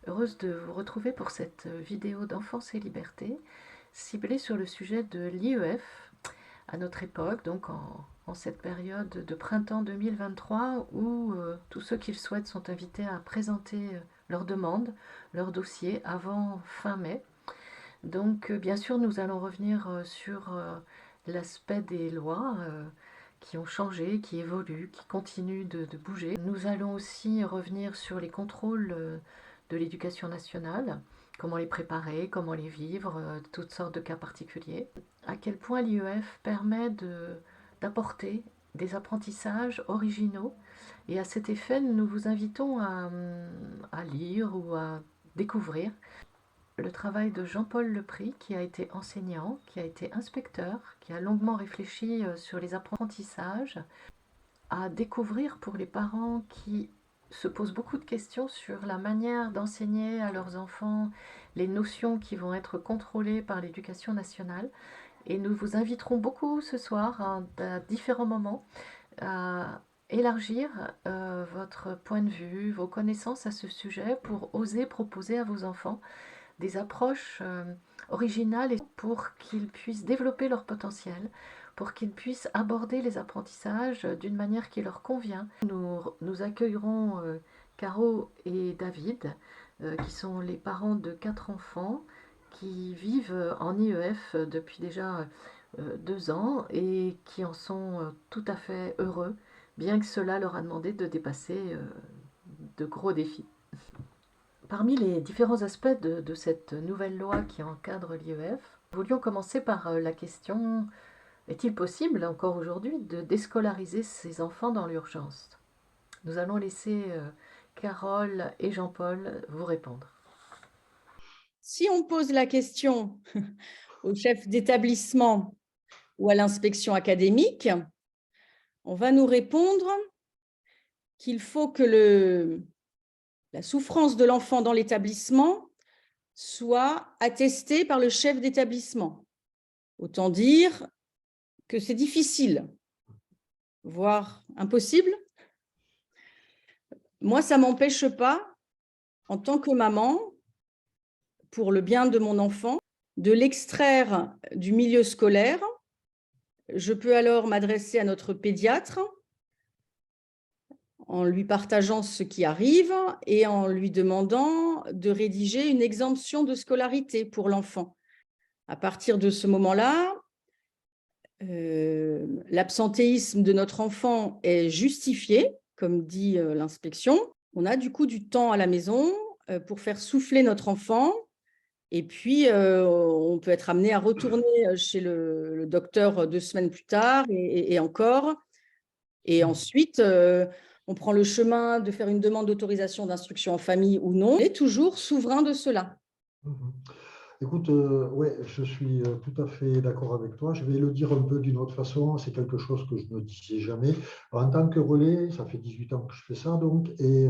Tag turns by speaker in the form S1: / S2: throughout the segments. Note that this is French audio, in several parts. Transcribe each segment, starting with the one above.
S1: Heureuse de vous retrouver pour cette vidéo d'Enfance et Liberté, ciblée sur le sujet de l'IEF à notre époque, donc en cette période de printemps 2023 où tous ceux qui le souhaitent sont invités à présenter leurs demandes, leurs dossiers avant fin mai. Donc bien sûr, nous allons revenir sur l'aspect des lois qui ont changé, qui évoluent, qui continuent de bouger. Nous allons aussi revenir sur les contrôles de l'éducation nationale, comment les préparer, comment les vivre, toutes sortes de cas particuliers. À quel point l'IEF permet d'apporter des apprentissages originaux. Et à cet effet, nous vous invitons à lire ou à découvrir le travail de Jean-Paul Lepris, qui a été enseignant, qui a été inspecteur, qui a longuement réfléchi sur les apprentissages, à découvrir pour les parents qui se posent beaucoup de questions sur la manière d'enseigner à leurs enfants les notions qui vont être contrôlées par l'éducation nationale. Et nous vous inviterons beaucoup ce soir, à différents moments, à élargir votre point de vue, vos connaissances à ce sujet pour oser proposer à vos enfants des approches originales pour qu'ils puissent développer leur potentiel, pour qu'ils puissent aborder les apprentissages d'une manière qui leur convient. Nous accueillerons Caro et David, qui sont les parents de 4 enfants qui vivent en IEF depuis déjà 2 ans et qui en sont tout à fait heureux, bien que cela leur a demandé de dépasser de gros défis. Parmi les différents aspects de cette nouvelle loi qui encadre l'IEF, nous voulions commencer par la question: est-il possible encore aujourd'hui de déscolariser ces enfants dans l'urgence? Nous allons laisser Carole et Jean-Paul vous répondre.
S2: Si on pose la question au chef d'établissement ou à l'inspection académique, on va nous répondre qu'il faut que la souffrance de l'enfant dans l'établissement soit attestée par le chef d'établissement. Autant dire que c'est difficile, voire impossible. Moi, ça ne m'empêche pas, en tant que maman, pour le bien de mon enfant, de l'extraire du milieu scolaire. Je peux alors m'adresser à notre pédiatre en lui partageant ce qui arrive et en lui demandant de rédiger une exemption de scolarité pour l'enfant. À partir de ce moment-là, l'absentéisme de notre enfant est justifié, comme dit l'inspection. On a du coup du temps à la maison pour faire souffler notre enfant. Et puis, on peut être amené à retourner chez le docteur 2 semaines plus tard et encore. Et ensuite, on prend le chemin de faire une demande d'autorisation d'instruction en famille ou non. On est toujours souverain de cela.
S3: Écoute, ouais, je suis tout à fait d'accord avec toi. Je vais le dire un peu d'une autre façon. C'est quelque chose que je ne disais jamais. En tant que relais, ça fait 18 ans que je fais ça, donc, et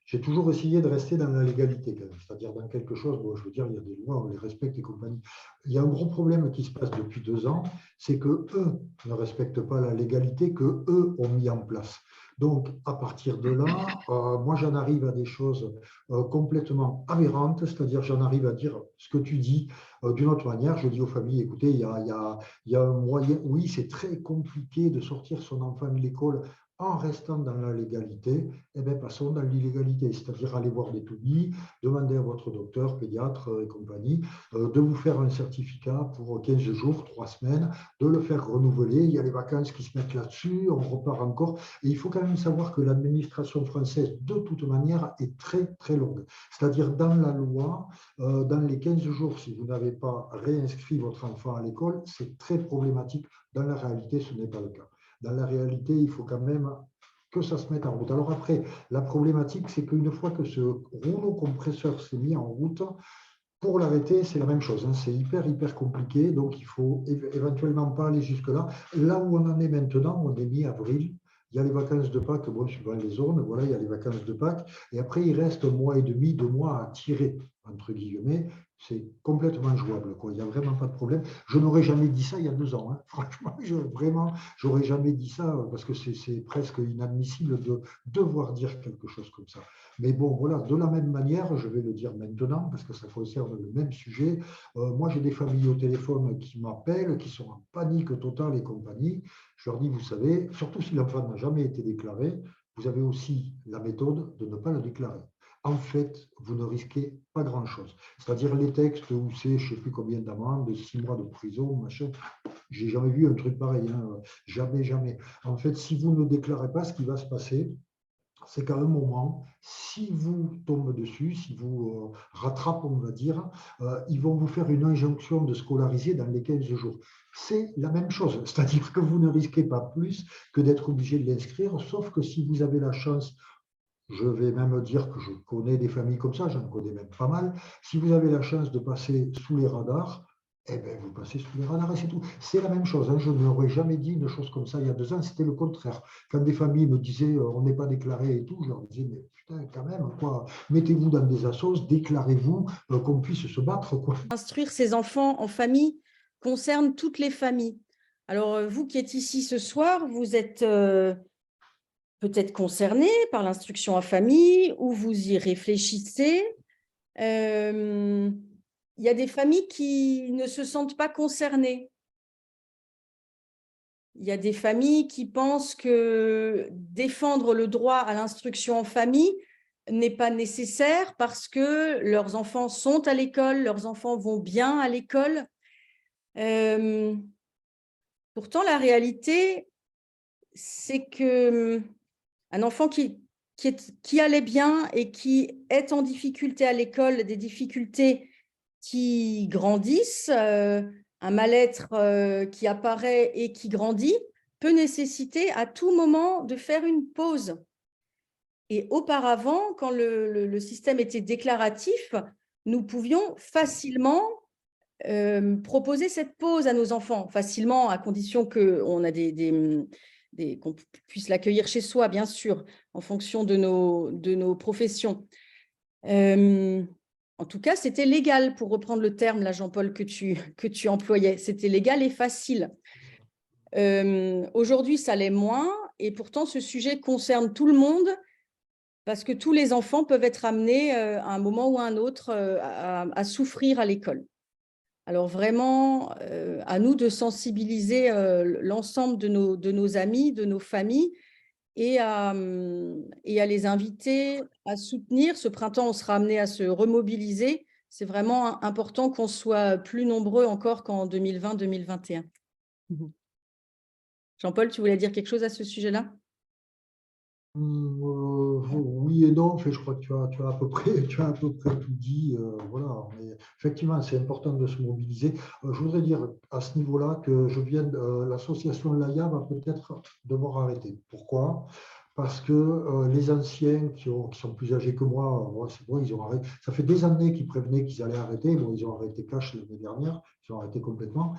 S3: j'ai toujours essayé de rester dans la légalité, quand même. C'est-à-dire dans quelque chose, bon, je veux dire, il y a des lois, on les respecte et compagnie. Il y a un gros problème qui se passe depuis 2 ans, c'est que eux ne respectent pas la légalité que eux ont mis en place. Donc, à partir de là, moi, j'en arrive à des choses complètement aberrante, c'est-à-dire j'en arrive à dire ce que tu dis d'une autre manière. Je dis aux familles, écoutez, il y a un moyen, oui, c'est très compliqué de sortir son enfant de l'école en restant dans la légalité, eh bien, passons dans l'illégalité, c'est-à-dire aller voir des toubis, demander à votre docteur, pédiatre et compagnie de vous faire un certificat pour 15 jours, 3 semaines, de le faire renouveler. Il y a les vacances qui se mettent là-dessus, on repart encore. Et il faut quand même savoir que l'administration française, de toute manière, est très, très longue. C'est-à-dire, dans la loi, dans les 15 jours, si vous n'avez pas réinscrit votre enfant à l'école, c'est très problématique. Dans la réalité, ce n'est pas le cas. Dans la réalité, il faut quand même que ça se mette en route. Alors après, la problématique, c'est qu'une fois que ce rouleau compresseur s'est mis en route, pour l'arrêter, c'est la même chose. Hein. C'est hyper, hyper compliqué. Donc, il faut éventuellement pas aller jusque-là. Là où on en est maintenant, on est mi-avril. Il y a les vacances de Pâques, bon, suivant les zones, voilà, il y a les vacances de Pâques. Et après, il reste 1 mois et demi, 2 mois à tirer, entre guillemets, C'est complètement jouable, quoi. Il n'y a vraiment pas de problème. Je n'aurais jamais dit ça il y a 2 ans, hein. Franchement, vraiment, j'aurais jamais dit ça parce que c'est presque inadmissible de devoir dire quelque chose comme ça. Mais bon, voilà, de la même manière, je vais le dire maintenant parce que ça concerne le même sujet. Moi, j'ai des familles au téléphone qui m'appellent, qui sont en panique totale et compagnie. Je leur dis, vous savez, surtout si l'enfant n'a jamais été déclaré, vous avez aussi la méthode de ne pas le déclarer. En fait, vous ne risquez pas grand-chose. C'est-à-dire les textes où c'est je ne sais plus combien d'amendes, 6 mois de prison, machin. J'ai jamais vu un truc pareil, hein. Jamais, jamais. En fait, si vous ne déclarez pas, ce qui va se passer, c'est qu'à un moment, si vous tombez dessus, si vous rattrapez, on va dire, ils vont vous faire une injonction de scolariser dans les 15 jours. C'est la même chose, c'est-à-dire que vous ne risquez pas plus que d'être obligé de l'inscrire, sauf que si vous avez la chance, je vais même dire que je connais des familles comme ça, j'en connais même pas mal. Si vous avez la chance de passer sous les radars, eh bien, vous passez sous les radars et c'est tout. C'est la même chose, hein. Je n'aurais jamais dit une chose comme ça il y a 2 ans, c'était le contraire. Quand des familles me disaient on n'est pas déclaré et tout, je leur disais mais putain, quand même, quoi. Mettez-vous dans des assos, déclarez-vous, qu'on puisse se battre, quoi.
S2: Instruire ses enfants en famille concerne toutes les familles. Alors, vous qui êtes ici ce soir, vous êtes peut-être concerné par l'instruction en famille ou vous y réfléchissez. Il y a des familles qui ne se sentent pas concernées. Il y a des familles qui pensent que défendre le droit à l'instruction en famille n'est pas nécessaire parce que leurs enfants sont à l'école, leurs enfants vont bien à l'école. Pourtant, la réalité, c'est que un enfant qui allait bien et qui est en difficulté à l'école, des difficultés qui grandissent, un mal-être qui apparaît et qui grandit, peut nécessiter à tout moment de faire une pause. Et auparavant, quand le système était déclaratif, nous pouvions facilement proposer cette pause à nos enfants, facilement, à condition qu'on a qu'on puisse l'accueillir chez soi, bien sûr, en fonction de nos professions. En tout cas, c'était légal, pour reprendre le terme, là, Jean-Paul, que tu employais. C'était légal et facile. Aujourd'hui, ça l'est moins, et pourtant, ce sujet concerne tout le monde, parce que tous les enfants peuvent être amenés à un moment ou à un autre à souffrir à l'école. Alors vraiment, à nous de sensibiliser l'ensemble de nos amis, de nos familles, et à les inviter à soutenir. Ce printemps, on sera amené à se remobiliser. C'est vraiment important qu'on soit plus nombreux encore qu'en 2020-2021. Jean-Paul, tu voulais dire quelque chose à ce sujet-là?
S3: Oui et non, je crois que tu as à peu près, tu as à peu près tout dit. Voilà. Mais effectivement, c'est important de se mobiliser. Je voudrais dire à ce niveau-là que l'association Laïa va peut-être devoir arrêter. Pourquoi? Parce que les anciens qui sont plus âgés que moi, ouais, c'est bon, ils ont arrêté. Ça fait des années qu'ils prévenaient qu'ils allaient arrêter. Bon, ils ont arrêté cash l'année dernière, ils ont arrêté complètement.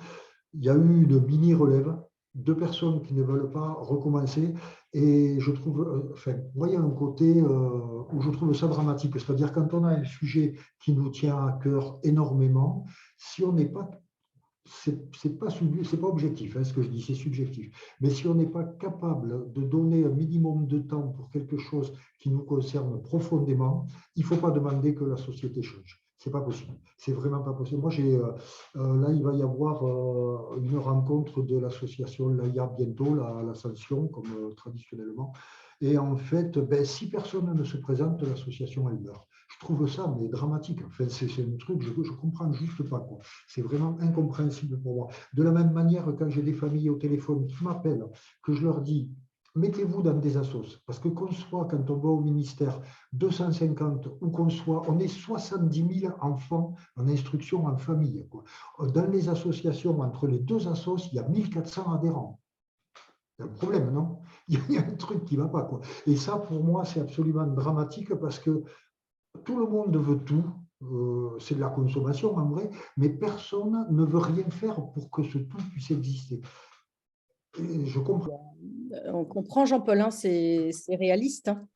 S3: Il y a eu une mini-relève, 2 personnes qui ne veulent pas recommencer. Et je trouve, enfin, moi, il y a un côté où je trouve ça dramatique. C'est-à-dire quand on a un sujet qui nous tient à cœur énormément, si on n'est pas, c'est pas objectif, hein, ce que je dis, c'est subjectif. Mais si on n'est pas capable de donner un minimum de temps pour quelque chose qui nous concerne profondément, il ne faut pas demander que la société change. C'est pas possible. C'est vraiment pas possible. Moi, là, il va y avoir une rencontre de l'association Laïa bientôt, l'Ascension, comme traditionnellement. Et en fait, ben, si personne ne se présente, l'association, elle meurt. Je trouve ça mais dramatique. Enfin, c'est un truc, je ne comprends juste pas, quoi. C'est vraiment incompréhensible pour moi. De la même manière, quand j'ai des familles au téléphone qui m'appellent, que je leur dis, mettez-vous dans des assos, parce que qu'on soit, quand on va au ministère, 250 ou qu'on soit, on est 70 000 enfants en instruction en famille, quoi. Dans les associations, entre les 2 assos, il y a 1400 adhérents. Il y a un problème, non? Il y a un truc qui ne va pas, quoi. Et ça, pour moi, c'est absolument dramatique parce que tout le monde veut tout. C'est de la consommation en vrai, mais personne ne veut rien faire pour que ce tout puisse exister. Et je comprends.
S2: On comprend, Jean-Paul, hein, c'est réaliste, hein.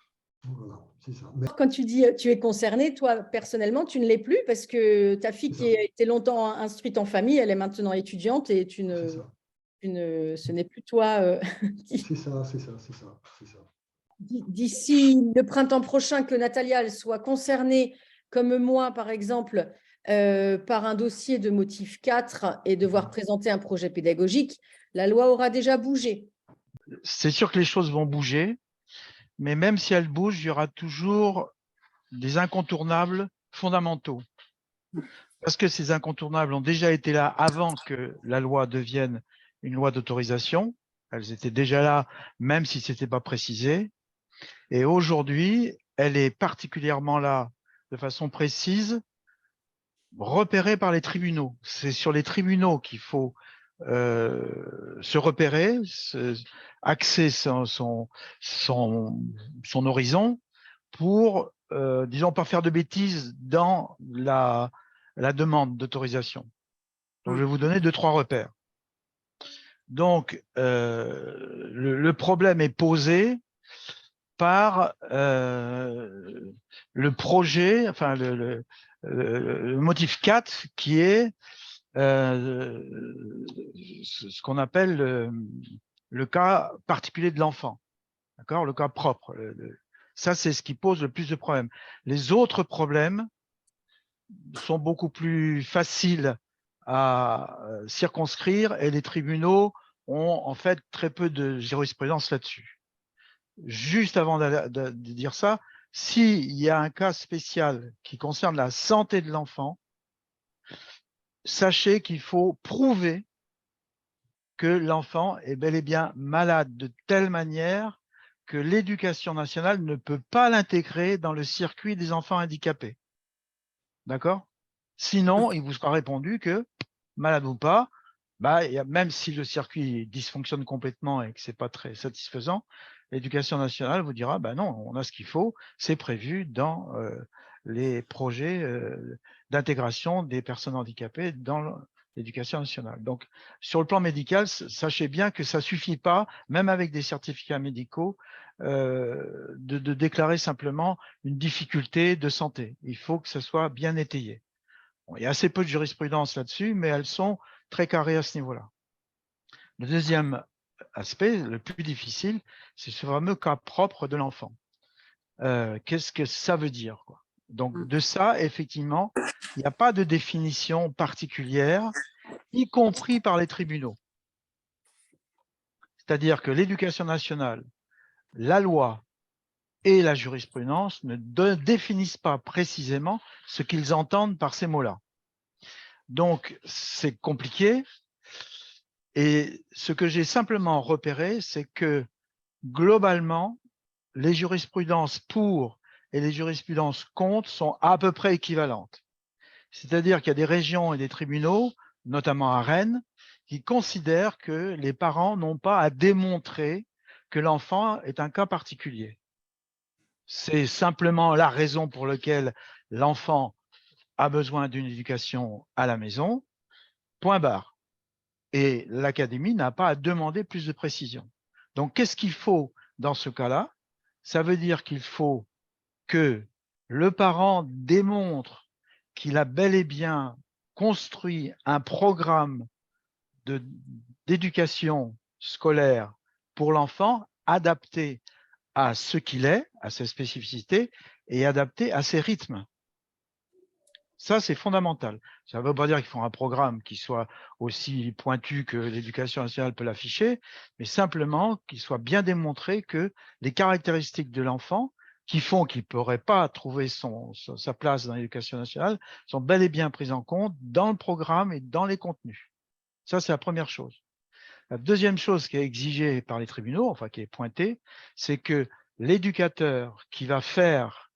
S3: Voilà, c'est ça. Mais
S2: Quand tu dis tu es concerné, toi, personnellement, tu ne l'es plus parce que ta fille
S3: c'est
S2: qui
S3: ça,
S2: a été longtemps instruite en famille, elle est maintenant étudiante et
S3: c'est ça,
S2: ce n'est plus toi qui…
S3: c'est ça, c'est ça, c'est ça, c'est ça.
S2: D'ici le printemps prochain, que Natalia elle soit concernée, comme moi, par exemple, par un dossier de motif 4 et devoir présenter un projet pédagogique, la loi aura déjà bougé.
S4: C'est sûr que les choses vont bouger, mais même si elles bougent, il y aura toujours des incontournables fondamentaux. Parce que ces incontournables ont déjà été là avant que la loi devienne une loi d'autorisation. Elles étaient déjà là, même si ce n'était pas précisé. Et aujourd'hui, elle est particulièrement là de façon précise, repérée par les tribunaux. C'est sur les tribunaux qu'il faut se repérer, axer son horizon pour, disons, pas faire de bêtises dans la demande d'autorisation. Donc, je vais vous donner 2-3 repères. Donc, le problème est posé par le projet, enfin le motif 4 qui est ce qu'on appelle le cas particulier de l'enfant, d'accord, le cas propre. Ça, c'est ce qui pose le plus de problèmes. Les autres problèmes sont beaucoup plus faciles à circonscrire et les tribunaux ont en fait très peu de jurisprudence là-dessus. Juste avant de dire ça, s'il y a un cas spécial qui concerne la santé de l'enfant, sachez qu'il faut prouver que l'enfant est bel et bien malade de telle manière que l'éducation nationale ne peut pas l'intégrer dans le circuit des enfants handicapés. D'accord? Sinon, il vous sera répondu que, malade ou pas, bah, même si le circuit dysfonctionne complètement et que ce n'est pas très satisfaisant, l'éducation nationale vous dira, bah non, on a ce qu'il faut, c'est prévu dans les projets d'intégration des personnes handicapées dans l'éducation nationale. Donc, sur le plan médical, sachez bien que ça ne suffit pas, même avec des certificats médicaux, de déclarer simplement une difficulté de santé. Il faut que ça soit bien étayé. Bon, il y a assez peu de jurisprudence là-dessus, mais elles sont très carrées à ce niveau-là. Le deuxième aspect, le plus difficile, c'est ce fameux cas propre de l'enfant. Qu'est-ce que ça veut dire, quoi? Donc, de ça, effectivement, il n'y a pas de définition particulière, y compris par les tribunaux. C'est-à-dire que l'éducation nationale, la loi et la jurisprudence ne définissent pas précisément ce qu'ils entendent par ces mots-là. Donc, c'est compliqué. Et ce que j'ai simplement repéré, c'est que globalement, les jurisprudences pour et les jurisprudences contre sont à peu près équivalentes. C'est-à-dire qu'il y a des régions et des tribunaux, notamment à Rennes, qui considèrent que les parents n'ont pas à démontrer que l'enfant est un cas particulier. C'est simplement la raison pour laquelle l'enfant a besoin d'une éducation à la maison, point barre. Et l'académie n'a pas à demander plus de précision. Donc, qu'est-ce qu'il faut dans ce cas-là? Ça veut dire qu'il faut que le parent démontre qu'il a bel et bien construit un programme d'éducation scolaire pour l'enfant adapté à ce qu'il est, à ses spécificités et adapté à ses rythmes. Ça, c'est fondamental. Ça ne veut pas dire qu'il faut un programme qui soit aussi pointu que l'éducation nationale peut l'afficher, mais simplement qu'il soit bien démontré que les caractéristiques de l'enfant qui font qu'il ne pourrait pas trouver sa place dans l'éducation nationale sont bel et bien prises en compte dans le programme et dans les contenus. Ça, c'est la première chose. La deuxième chose qui est exigée par les tribunaux, enfin qui est pointée, c'est que l'éducateur qui va faire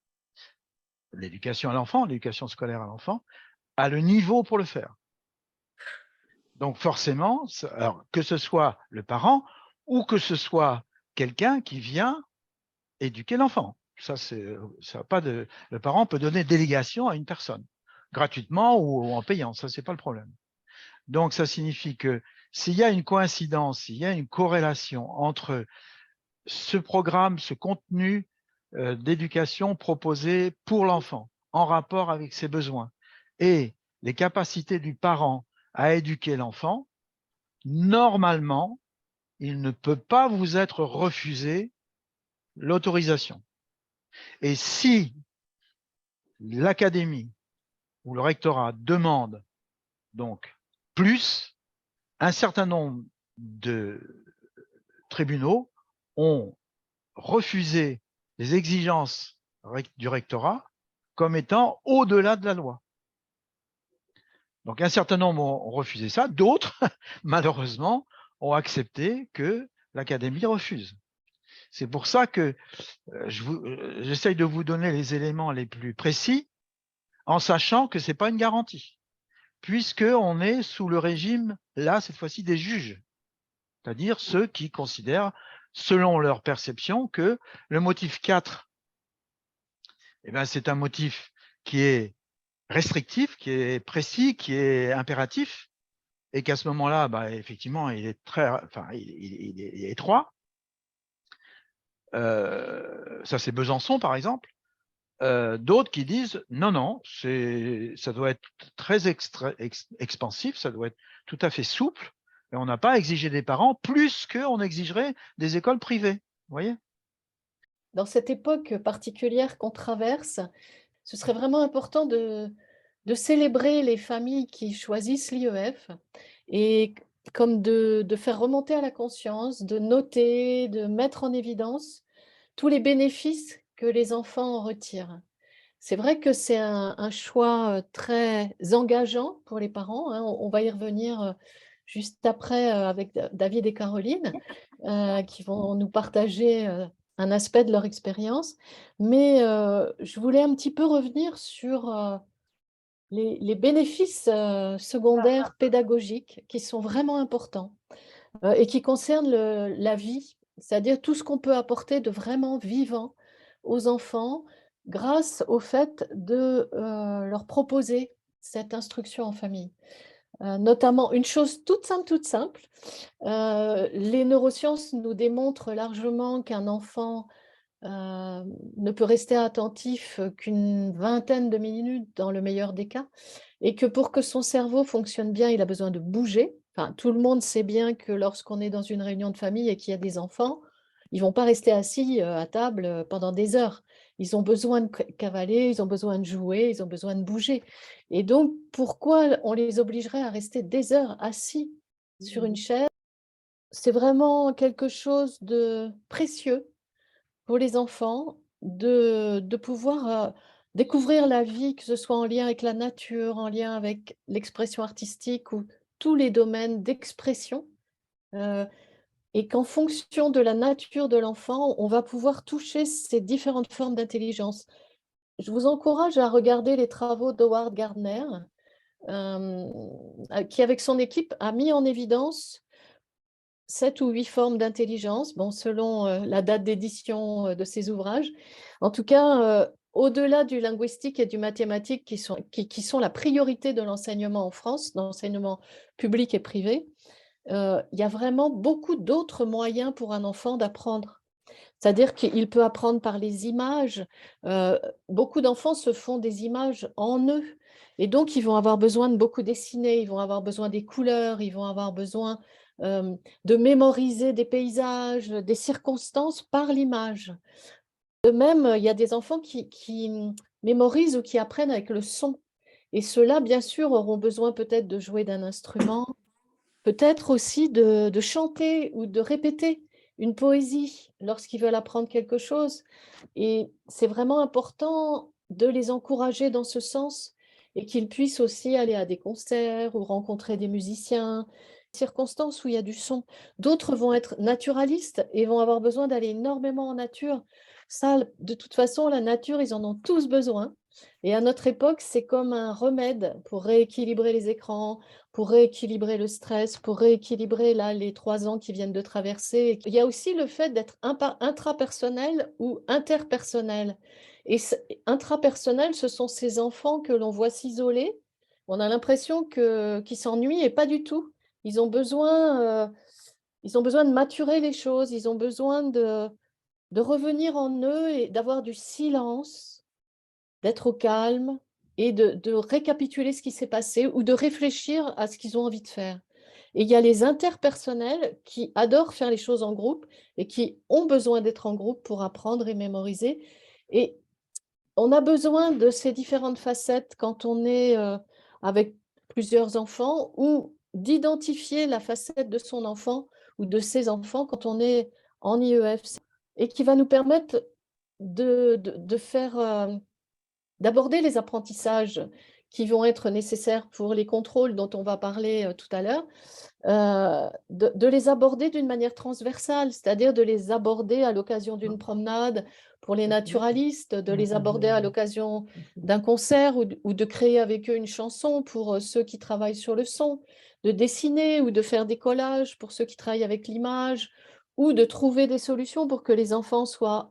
S4: l'éducation à l'enfant, l'éducation scolaire à l'enfant, a le niveau pour le faire. Donc forcément, alors, que ce soit le parent ou que ce soit quelqu'un qui vient éduquer l'enfant. Ça n'a pas de. Le parent peut donner délégation à une personne, gratuitement ou en payant, ça, c'est pas le problème. Donc ça signifie que s'il y a une coïncidence, s'il y a une corrélation entre ce programme, ce contenu, d'éducation proposée pour l'enfant, en rapport avec ses besoins, et les capacités du parent à éduquer l'enfant, normalement, il ne peut pas vous être refusé l'autorisation. Et si l'académie ou le rectorat demande donc plus, un certain nombre de tribunaux ont refusé les exigences du rectorat comme étant au-delà de la loi. Donc un certain nombre ont refusé ça, d'autres, malheureusement, ont accepté que l'académie refuse. C'est pour ça que j'essaye de vous donner les éléments les plus précis en sachant que ce n'est pas une garantie, puisqu'on est sous le régime, là, cette fois-ci, des juges, c'est-à-dire ceux qui considèrent, selon leur perception, que le motif 4, eh ben, c'est un motif qui est restrictif, qui est précis, qui est impératif, et qu'à ce moment-là, bah, effectivement, il est il est étroit. Ça, c'est Besançon, par exemple. D'autres qui disent non, non, ça doit être très expansif, ça doit être tout à fait souple, et on n'a pas à exiger des parents plus qu'on exigerait des écoles privées. Vous voyez?
S1: Dans cette époque particulière qu'on traverse, ce serait vraiment important de célébrer les familles qui choisissent l'IEF et comme de faire remonter à la conscience, de noter, de mettre en évidence tous les bénéfices que les enfants en retirent. C'est vrai que c'est un choix très engageant pour les parents, hein. On va y revenir juste après avec David et Caroline, qui vont nous partager un aspect de leur expérience. Mais je voulais un petit peu revenir sur les bénéfices secondaires pédagogiques qui sont vraiment importants et qui concernent la vie, c'est-à-dire tout ce qu'on peut apporter de vraiment vivant aux enfants grâce au fait de leur proposer cette instruction en famille. Notamment une chose toute simple, les neurosciences nous démontrent largement qu'un enfant ne peut rester attentif qu'une vingtaine de minutes dans le meilleur des cas, et que pour que son cerveau fonctionne bien, il a besoin de bouger. Enfin, tout le monde sait bien que lorsqu'on est dans une réunion de famille et qu'il y a des enfants, ils vont pas rester assis à table pendant des heures. Ils ont besoin de cavaler, ils ont besoin de jouer, ils ont besoin de bouger. Et donc, pourquoi on les obligerait à rester des heures assis sur une chaise? C'est vraiment quelque chose de précieux pour les enfants de pouvoir découvrir la vie, que ce soit en lien avec la nature, en lien avec l'expression artistique ou tous les domaines d'expression, heu et qu'en fonction de la nature de l'enfant, on va pouvoir toucher ces différentes formes d'intelligence. Je vous encourage à regarder les travaux d'Howard Gardner, hem, qui avec son équipe a mis en évidence 7 ou 8 formes d'intelligence, bon, selon, la date d'édition, de ces ouvrages. En tout cas, au-delà du linguistique et du mathématique qui sont la priorité de l'enseignement en France, dans l'enseignement public et privé, il y a vraiment beaucoup d'autres moyens pour un enfant d'apprendre. C'est-à-dire qu'il peut apprendre par les images. Heu, Beaucoup d'enfants se font des images en eux et donc ils vont avoir besoin de beaucoup dessiner, ils vont avoir besoin des couleurs, ils vont avoir besoin, de mémoriser des paysages, des circonstances par l'image. De même, il y a des enfants qui mémorisent ou qui apprennent avec le son et ceux-là, bien sûr, auront besoin peut-être de jouer d'un instrument, peut-être aussi de chanter ou de répéter une poésie lorsqu'ils veulent apprendre quelque chose et c'est vraiment important de les encourager dans ce sens et qu'ils puissent aussi aller à des concerts ou rencontrer des musiciens, circonstances où il y a du son. D'autres vont être naturalistes et vont avoir besoin d'aller énormément en nature. Ça, de toute façon, la nature, ils en ont tous besoin et à notre époque, c'est comme un remède pour rééquilibrer les écrans, pour rééquilibrer le stress, pour rééquilibrer là les 3 ans qui viennent de traverser. Il y a aussi le fait d'être intrapersonnel ou interpersonnel et intrapersonnel, ce sont ces enfants que l'on voit s'isoler. On a l'impression qu'ils s'ennuient et pas du tout. Ils ont besoin, ils ont besoin de maturer les choses, ils ont besoin de revenir en eux et d'avoir du silence, d'être au calme et de récapituler ce qui s'est passé ou de réfléchir à ce qu'ils ont envie de faire. Et il y a les interpersonnels qui adorent faire les choses en groupe et qui ont besoin d'être en groupe pour apprendre et mémoriser. Et on a besoin de ces différentes facettes quand on est avec plusieurs enfants ou d'identifier la facette de son enfant ou de ses enfants quand on est en IEF et qui va nous permettre de faire, d'aborder les apprentissages qui vont être nécessaires pour les contrôles dont on va parler tout à l'heure, de les aborder d'une manière transversale, c'est-à-dire de les aborder à l'occasion d'une promenade pour les naturalistes, de les aborder à l'occasion d'un concert ou de créer avec eux une chanson pour ceux qui travaillent sur le son, de dessiner ou de faire des collages pour ceux qui travaillent avec l'image, ou de trouver des solutions pour que les enfants soient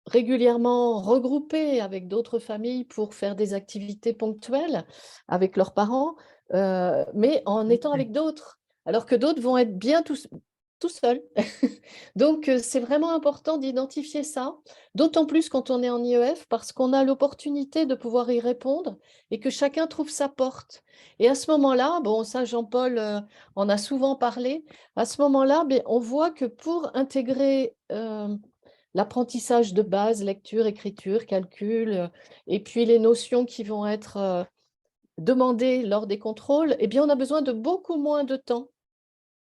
S1: régulièrement regroupés avec d'autres familles pour faire des activités ponctuelles avec leurs parents, mais en étant avec d'autres, alors que d'autres vont être bien tout seuls. Donc, c'est vraiment important d'identifier ça, d'autant plus quand on est en IEF, parce qu'on a l'opportunité de pouvoir y répondre et que chacun trouve sa porte. Et à ce moment-là, bon, ça, Jean-Paul en a souvent parlé, à ce moment-là, on voit que pour intégrer l'apprentissage de base, lecture, écriture, calcul, et puis les notions qui vont être demandées lors des contrôles, eh bien, on a besoin de beaucoup moins de temps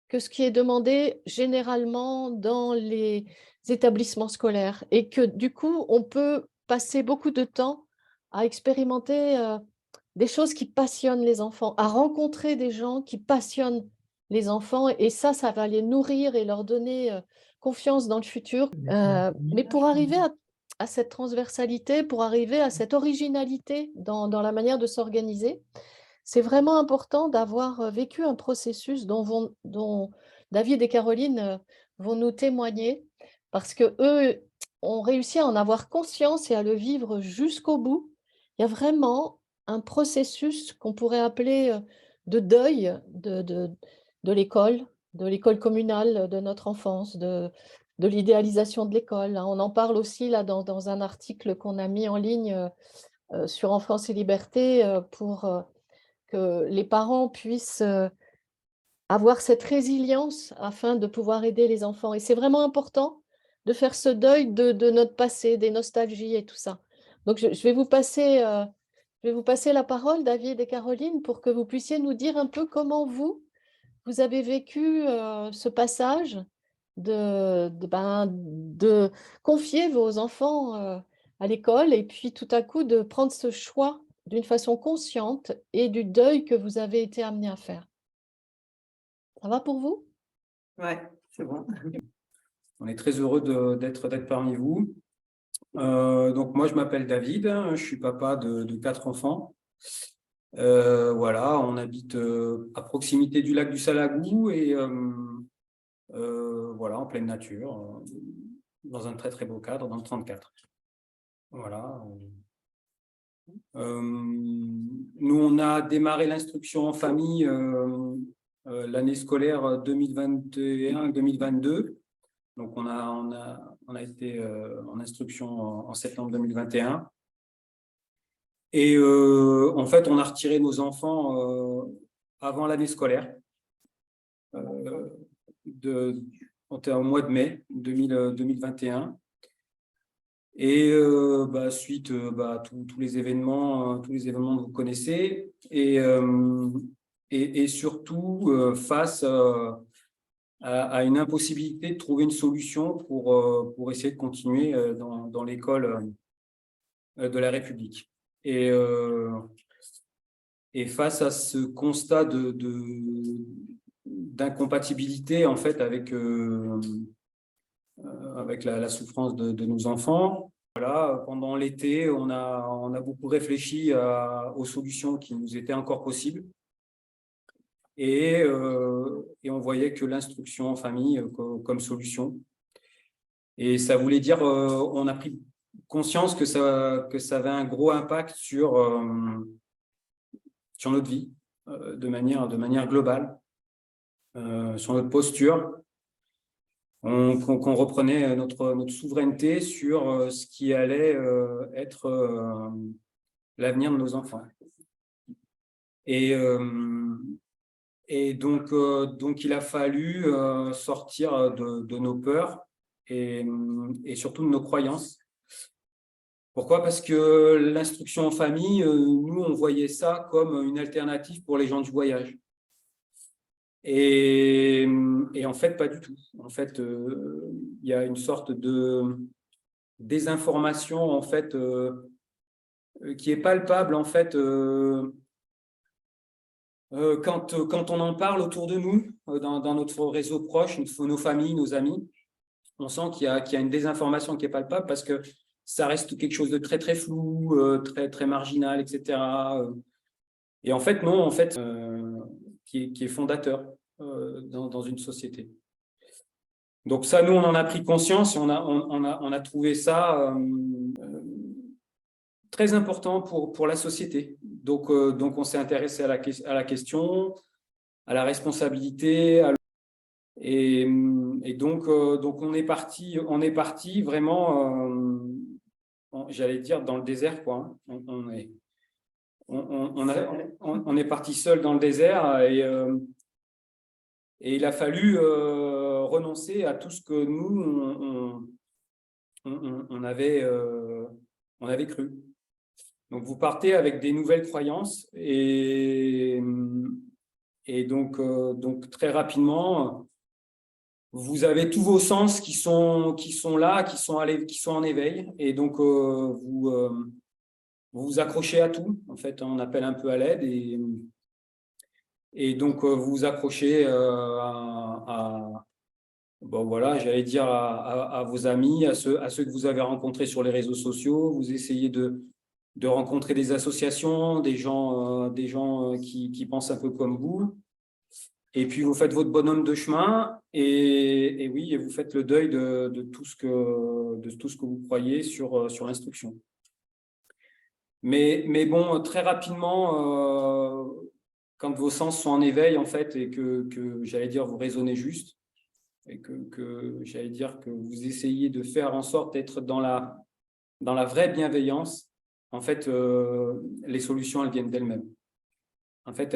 S1: que ce qui est demandé généralement dans les établissements scolaires. Et que du coup, on peut passer beaucoup de temps à expérimenter des choses qui passionnent les enfants, à rencontrer des gens qui passionnent les enfants. Et ça va les nourrir et leur donner confiance dans le futur. Mais pour arriver à cette transversalité, pour arriver à cette originalité dans la manière de s'organiser, c'est vraiment important d'avoir vécu un processus dont David et Caroline vont nous témoigner, parce qu'eux ont réussi à en avoir conscience et à le vivre jusqu'au bout. Il y a vraiment un processus qu'on pourrait appeler de deuil de l'école communale de notre enfance, de l'idéalisation de l'école. On en parle aussi là dans un article qu'on a mis en ligne sur Enfance et Liberté pour que les parents puissent avoir cette résilience afin de pouvoir aider les enfants. Et c'est vraiment important de faire ce deuil de notre passé, des nostalgies et tout ça. Donc, je vais vous passer la parole, David et Caroline, pour que vous puissiez nous dire un peu comment vous avez vécu ce passage de confier vos enfants à l'école et puis tout à coup de prendre ce choix d'une façon consciente et du deuil que vous avez été amené à faire. Ça va pour vous?
S5: Ouais, c'est bon. On est très heureux d'être parmi vous. Donc moi, je m'appelle David, je suis papa de 4 enfants. Voilà, on habite à proximité du lac du Salagou et voilà, en pleine nature, dans un très très beau cadre, dans le 34. Voilà. Nous, on a démarré l'instruction en famille l'année scolaire 2021-2022. Donc, on a été en instruction en septembre 2021. Et en fait, on a retiré nos enfants avant l'année scolaire. On était au mois de mai 2021. Et suite à tous les événements que vous connaissez, et surtout face à une impossibilité de trouver une solution pour essayer de continuer dans l'école de la République. Et face à ce constat d'incompatibilité en fait avec la souffrance de nos enfants. Voilà, pendant l'été, on a beaucoup réfléchi aux solutions qui nous étaient encore possibles. Et on voyait que l'instruction en famille comme solution. Et ça voulait dire, on a pris conscience que ça avait un gros impact sur notre vie, de manière globale, sur notre posture. qu'on reprenait notre souveraineté sur ce qui allait être l'avenir de nos enfants. Et donc, il a fallu sortir de nos peurs et surtout de nos croyances. Pourquoi? Parce que l'instruction en famille, nous, on voyait ça comme une alternative pour les gens du voyage. Et en fait, pas du tout. En fait, il y a une sorte de désinformation en fait, qui est palpable en fait, quand on en parle autour de nous, dans notre réseau proche, nos familles, nos amis. On sent qu'il y a une désinformation qui est palpable parce que ça reste quelque chose de très, très flou, très, très marginal, etc. Et en fait, non, en fait, qui est fondateur dans une société. Donc ça, nous, on en a pris conscience et on a trouvé ça très important pour la société. Donc on s'est intéressé à la question, à la responsabilité, et donc on est parti vraiment, j'allais dire, dans le désert, quoi. On est parti seul dans le désert et il a fallu renoncer à tout ce que nous, on avait cru. Donc, vous partez avec des nouvelles croyances et donc très rapidement, vous avez tous vos sens qui sont là, qui sont en éveil, et donc vous vous accrochez à tout. En fait, on appelle un peu à l'aide et donc vous vous accrochez bon, voilà, j'allais dire à vos amis, à ceux que vous avez rencontrés sur les réseaux sociaux. Vous essayez de rencontrer des associations, des gens qui pensent un peu comme vous. Et puis, vous faites votre bonhomme de chemin et oui, et vous faites le deuil de tout ce que vous croyez sur l'instruction. Mais bon, très rapidement, quand vos sens sont en éveil, en fait, et que j'allais dire, vous raisonnez juste, et que j'allais dire que vous essayez de faire en sorte d'être dans la vraie bienveillance, en fait, les solutions, elles viennent d'elles-mêmes. En fait,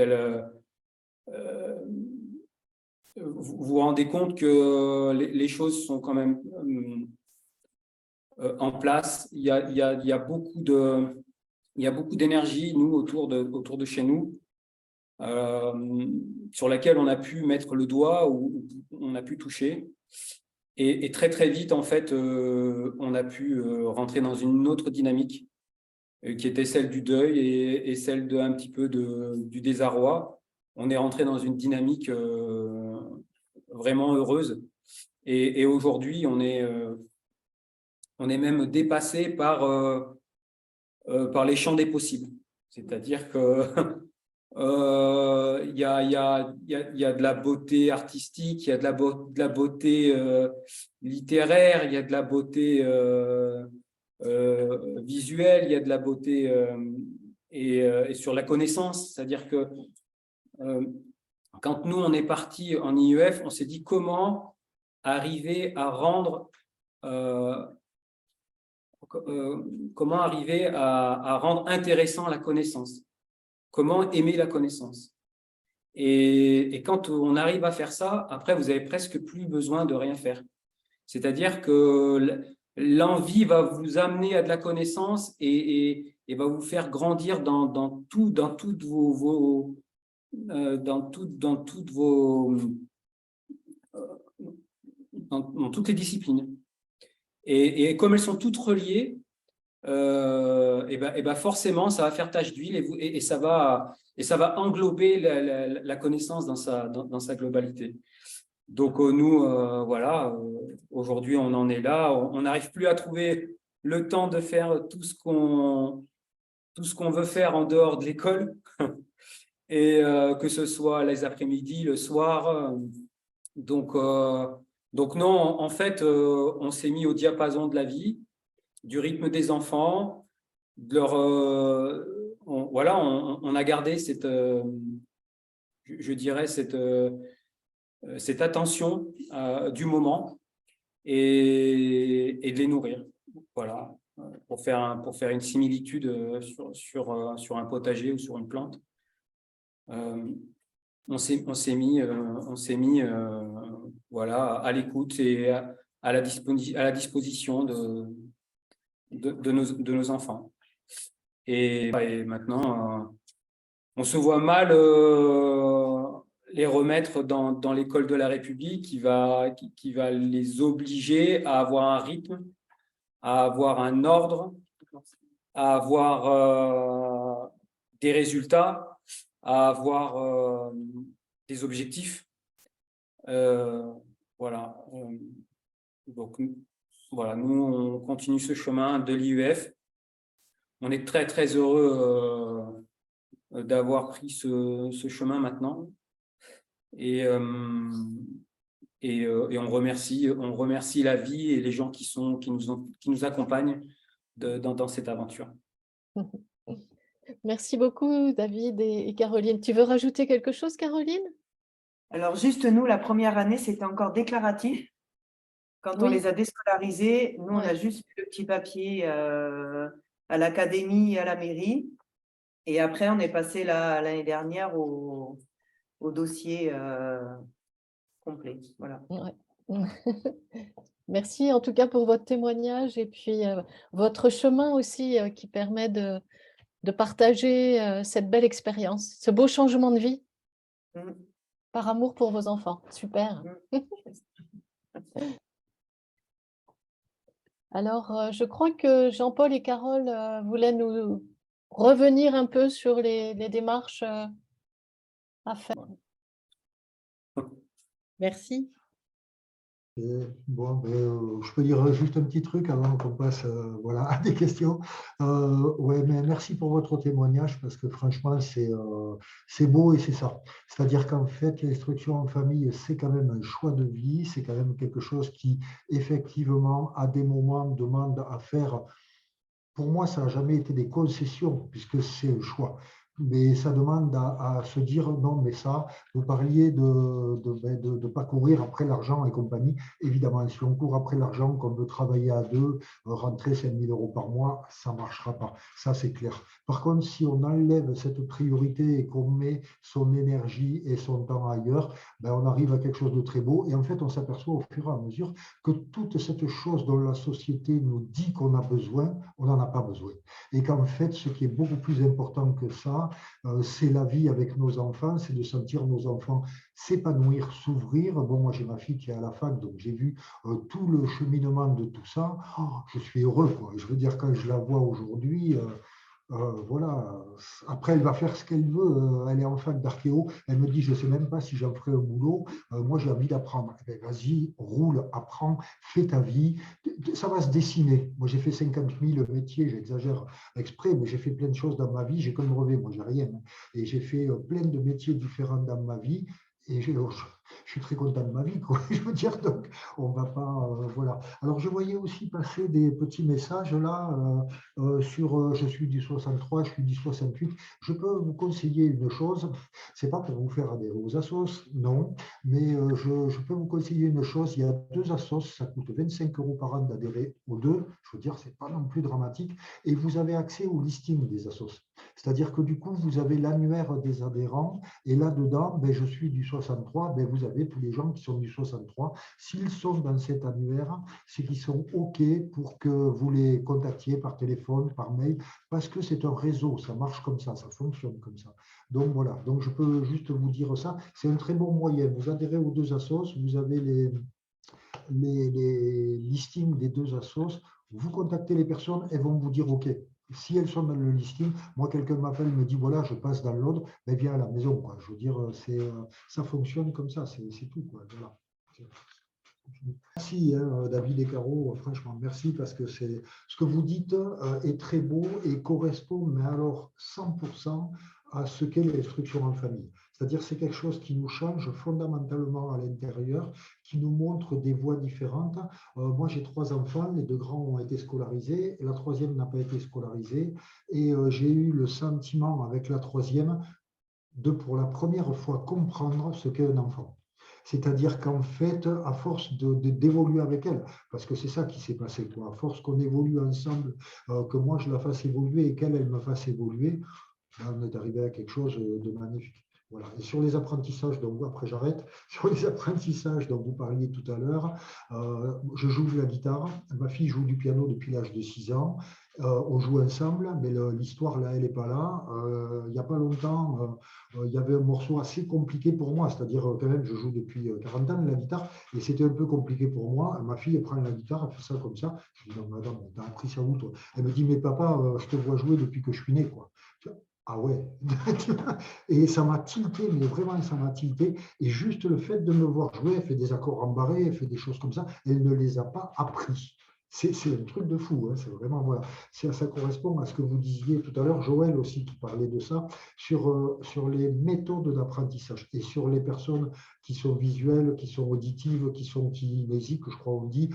S5: vous vous rendez compte que les choses sont quand même en place. Il y a beaucoup d'énergie, nous, autour de chez nous, sur laquelle on a pu mettre le doigt ou on a pu toucher. Et très, très vite, en fait, on a pu rentrer dans une autre dynamique qui était celle du deuil et celle un petit peu du désarroi. On est rentré dans une dynamique vraiment heureuse. Et aujourd'hui, on est même dépassé par les champs des possibles. C'est-à-dire que il y a de la beauté artistique, il y a de la beauté littéraire, il y a de la beauté visuelle, il y a de la beauté et sur la connaissance. C'est-à-dire que quand nous, on est parti en IEF, on s'est dit comment arriver à rendre intéressant la connaissance. Comment aimer la connaissance. Et quand on arrive à faire ça, après, vous n'avez presque plus besoin de rien faire. C'est-à-dire que l'envie va vous amener à de la connaissance et va vous faire grandir dans toutes les disciplines. Et comme elles sont toutes reliées, et ben forcément, ça va faire tache d'huile et ça va englober la connaissance dans sa globalité. Donc nous, voilà, aujourd'hui, on en est là. On n'arrive plus à trouver le temps de faire tout ce qu'on veut faire en dehors de l'école, et que ce soit les après-midi, le soir. Donc non, en fait, on s'est mis au diapason de la vie, du rythme des enfants, de leur, on a gardé cette, je dirais, cette attention du moment. et de les nourrir. Voilà, pour faire une similitude sur un potager ou sur une plante. On s'est mis voilà, à l'écoute et à la disposition de nos enfants. Et maintenant, on se voit mal les remettre dans l'école de la République qui va les obliger à avoir un rythme, à avoir un ordre, à avoir des résultats, à avoir des objectifs. Voilà. Donc, voilà, nous, on continue ce chemin de l'IEF. On est très, très heureux d'avoir pris ce chemin maintenant. Et on remercie la vie et les gens qui nous accompagnent dans cette aventure.
S1: Merci beaucoup, David et Caroline. Tu veux rajouter quelque chose, Caroline?
S6: Alors, juste nous, la première année, c'était encore déclaratif. Quand on les a déscolarisés, nous, on a juste fait le petit papier à l'académie et à la mairie. Et après, on est passé l'année dernière au dossier complet. Voilà.
S1: Ouais. Merci en tout cas pour votre témoignage et puis votre chemin aussi qui permet de partager cette belle expérience, ce beau changement de vie par amour pour vos enfants. Super. Alors, je crois que Jean-Paul et Carole voulaient nous revenir un peu sur les démarches à faire.
S2: Merci.
S3: Bon, je peux dire juste un petit truc avant qu'on passe voilà, à des questions. Ouais, mais merci pour votre témoignage parce que franchement, c'est beau et c'est ça. C'est-à-dire qu'en fait, l'instruction en famille, c'est quand même un choix de vie, c'est quand même quelque chose qui, effectivement, à des moments, demande à faire. Pour moi, ça n'a jamais été des concessions puisque c'est un choix. Mais ça demande à se dire non, mais ça, vous parliez de pas courir après l'argent et compagnie. Évidemment, si on court après l'argent, qu'on veut travailler à deux, rentrer 5 000 € par mois, ça ne marchera pas. Ça, c'est clair. Par contre, si on enlève cette priorité et qu'on met son énergie et son temps ailleurs, ben, on arrive à quelque chose de très beau. Et en fait, on s'aperçoit au fur et à mesure que toute cette chose dont la société nous dit qu'on a besoin, on n'en a pas besoin. Et qu'en fait, ce qui est beaucoup plus important que ça, c'est la vie avec nos enfants, c'est de sentir nos enfants s'épanouir, s'ouvrir. Bon, moi, j'ai ma fille qui est à la fac, donc j'ai vu tout le cheminement de tout ça. Oh, je suis heureux, quoi. Je veux dire, quand je la vois aujourd'hui, voilà. Après, elle va faire ce qu'elle veut. Elle est en fac d'archéo. Elle me dit, je ne sais même pas si j'en ferai un boulot. Moi, j'ai envie d'apprendre. Eh bien, vas-y, roule, apprends, fais ta vie. Ça va se dessiner. Moi, j'ai fait 50 000 métiers, j'exagère exprès, mais j'ai fait plein de choses dans ma vie. J'ai comme brevet, moi, j'ai rien. Et j'ai fait plein de métiers différents dans ma vie. Et je suis très content de ma vie, quoi. Je veux dire, donc, on ne va pas. Voilà. Alors, je voyais aussi passer des petits messages là sur je suis du 63, je suis du 68. Je peux vous conseiller une chose, ce n'est pas pour vous faire adhérer aux assos, non, mais je peux vous conseiller une chose. Il y a 2 assos, ça coûte 25 € par an d'adhérer aux 2. Je veux dire, ce n'est pas non plus dramatique. Et vous avez accès au listing des assos. C'est-à-dire que du coup, vous avez l'annuaire des adhérents et là-dedans, ben, je suis du 63, ben, vous avez tous les gens qui sont du 63. S'ils sont dans cet annuaire, c'est qu'ils sont OK pour que vous les contactiez par téléphone, par mail, parce que c'est un réseau, ça marche comme ça fonctionne comme ça. Donc voilà, donc je peux juste vous dire ça. C'est un très bon moyen. Vous adhérez aux 2 assos, vous avez les listings des 2 assos, vous contactez les personnes, elles vont vous dire OK. Si elles sont dans le listing, moi, quelqu'un m'appelle, me dit, voilà, je passe dans l'autre, ben, viens à la maison, quoi. Je veux dire, ça fonctionne comme ça, c'est tout, quoi. Voilà. Merci, David et Caro, franchement, merci, parce que ce que vous dites est très beau et correspond, mais alors 100% à ce qu'est l'instruction en famille. C'est-à-dire c'est quelque chose qui nous change fondamentalement à l'intérieur, qui nous montre des voies différentes. Moi, j'ai 3 enfants, les 2 grands ont été scolarisés, la 3e n'a pas été scolarisée, et j'ai eu le sentiment avec la 3e de, pour la première fois, comprendre ce qu'est un enfant. C'est-à-dire qu'en fait, à force d'évoluer avec elle, parce que c'est ça qui s'est passé, quoi. À force qu'on évolue ensemble, que moi je la fasse évoluer et qu'elle me fasse évoluer, ben, on est arrivé à quelque chose de magnifique. Voilà. Et sur les apprentissages, donc après j'arrête, sur les apprentissages dont vous parliez tout à l'heure, je joue de la guitare, ma fille joue du piano depuis l'âge de 6 ans, on joue ensemble, mais l'histoire là, elle n'est pas là. Il n'y a pas longtemps, il y avait un morceau assez compliqué pour moi, c'est-à-dire quand même, je joue depuis 40 ans de la guitare, et c'était un peu compliqué pour moi. Ma fille, elle prend la guitare, elle fait ça comme ça. Je dis, non, madame, t'as appris ça où, toi? Elle me dit, mais papa, je te vois jouer depuis que je suis né, quoi. Ah ouais. Et ça m'a tilté, mais vraiment ça m'a tilté. Et juste le fait de me voir jouer, elle fait des accords embarrés, elle fait des choses comme ça, elle ne les a pas appris. C'est un truc de fou, hein. C'est vraiment, voilà. Ça correspond à ce que vous disiez tout à l'heure, Joël aussi qui parlait de ça, sur les méthodes d'apprentissage et sur les personnes qui sont visuelles, qui sont auditives, qui sont kinésiques, je crois on dit,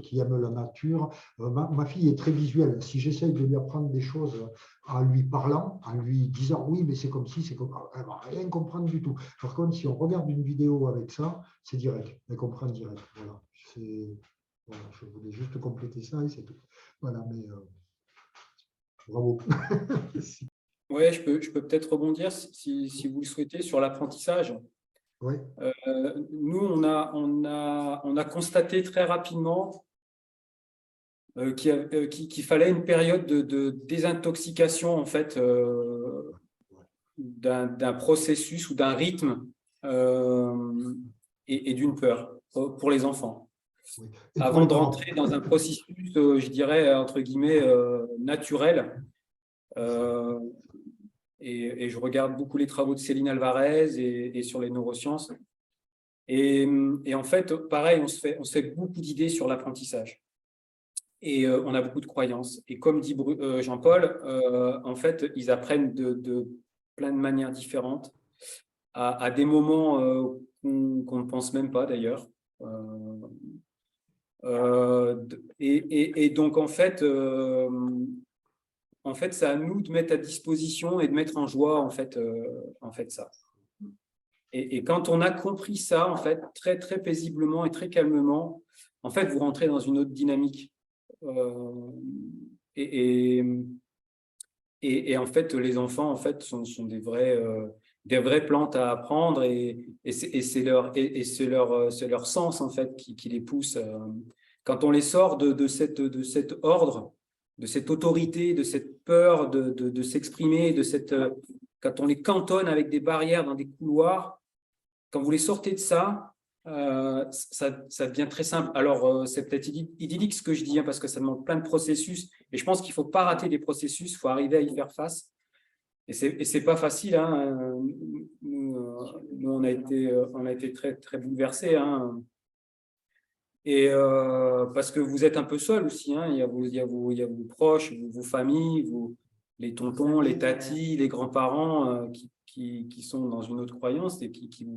S3: qui aiment la nature. Ma fille est très visuelle. Si j'essaye de lui apprendre des choses en lui parlant, en lui disant oui, mais c'est comme si, c'est comme ça, elle ne va rien comprendre du tout. Par contre, si on regarde une vidéo avec ça, c'est direct, elle comprend direct. Voilà. Voilà, je voulais juste compléter ça et c'est tout. Voilà, mais bravo.
S5: Oui, je peux peut-être rebondir si vous le souhaitez sur l'apprentissage.
S3: Ouais.
S5: Nous, on a constaté très rapidement qu'il fallait une période de désintoxication en fait d'un processus ou d'un rythme et d'une peur pour les enfants.
S3: Oui.
S5: Avant de rentrer dans un processus, je dirais, entre guillemets, naturel. Et je regarde beaucoup les travaux de Céline Alvarez et sur les neurosciences. Et en fait, pareil, on se fait beaucoup d'idées sur l'apprentissage. Et on a beaucoup de croyances. Et comme dit Jean-Paul, en fait, ils apprennent de plein de manières différentes, à des moments qu'on ne pense même pas d'ailleurs. Et donc, en fait, c'est à nous de mettre à disposition et de mettre en joie, en fait ça. Et quand on a compris ça, en fait, très, très paisiblement et très calmement, en fait, vous rentrez dans une autre dynamique. Et en fait, les enfants, en fait, sont des vraies plantes à apprendre et c'est leur sens, en fait, qui les pousse. Quand on les sort de cet ordre, de cette autorité, de cette peur de s'exprimer, quand on les cantonne avec des barrières dans des couloirs, quand vous les sortez de ça, ça devient très simple. Alors, c'est peut-être idyllique ce que je dis, hein, parce que ça demande plein de processus. Et je pense qu'il ne faut pas rater des processus, il faut arriver à y faire face. Et ce n'est pas facile. Hein. Nous, on a été très, très bouleversés. Hein. Et parce que vous êtes un peu seul aussi. Hein. Il y a vos proches, vos familles, les tontons, les tatis, les grands-parents qui sont dans une autre croyance et qui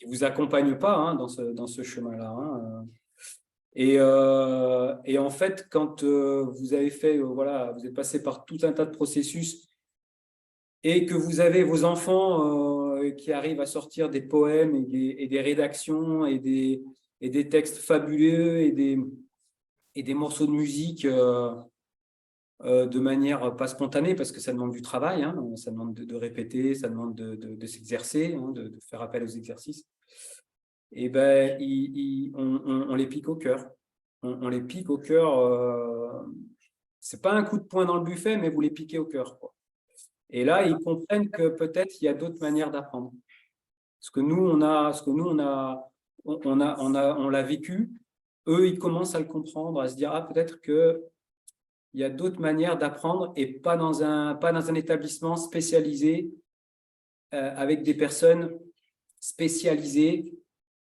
S5: vous accompagnent pas hein, dans ce chemin-là. Hein. Et en fait, quand vous avez fait, vous êtes passé par tout un tas de processus et que vous avez vos enfants qui arrivent à sortir des poèmes et des rédactions et des textes fabuleux et des morceaux de musique de manière pas spontanée, parce que ça demande du travail, hein, ça demande de répéter, ça demande de s'exercer, hein, de faire appel aux exercices. Et ben, on les pique au cœur. On les pique au cœur. C'est pas un coup de poing dans le buffet, mais vous les piquez au cœur, quoi. Et là, ils comprennent que peut-être il y a d'autres manières d'apprendre. Ce que nous, on l'a vécu. Eux, ils commencent à le comprendre, à se dire peut-être que il y a d'autres manières d'apprendre et pas dans un établissement spécialisé avec des personnes spécialisées.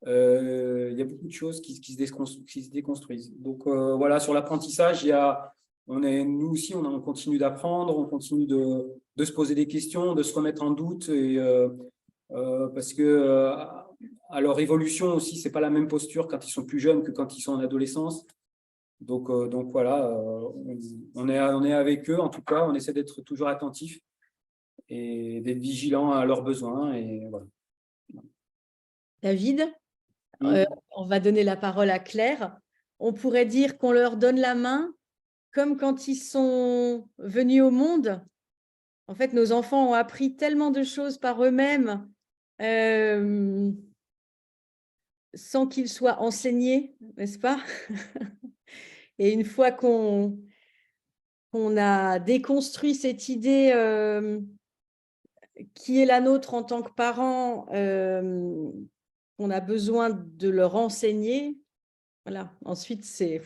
S5: Il y a beaucoup de choses qui se déconstruisent. Donc voilà, sur l'apprentissage, nous aussi, on continue d'apprendre, on continue de se poser des questions, de se remettre en doute, et, parce que à leur évolution aussi, c'est pas la même posture quand ils sont plus jeunes que quand ils sont en adolescence. Donc voilà, on est avec eux, en tout cas, on essaie d'être toujours attentif et d'être vigilant à leurs besoins. Et voilà.
S2: David, on va donner la parole à Claire. On pourrait dire qu'on leur donne la main comme quand ils sont venus au monde. En fait, nos enfants ont appris tellement de choses par eux-mêmes sans qu'ils soient enseignés, n'est-ce pas? Et une fois qu'on a déconstruit cette idée qui est la nôtre en tant que parents, on a besoin de leur enseigner. Voilà, ensuite, c'est…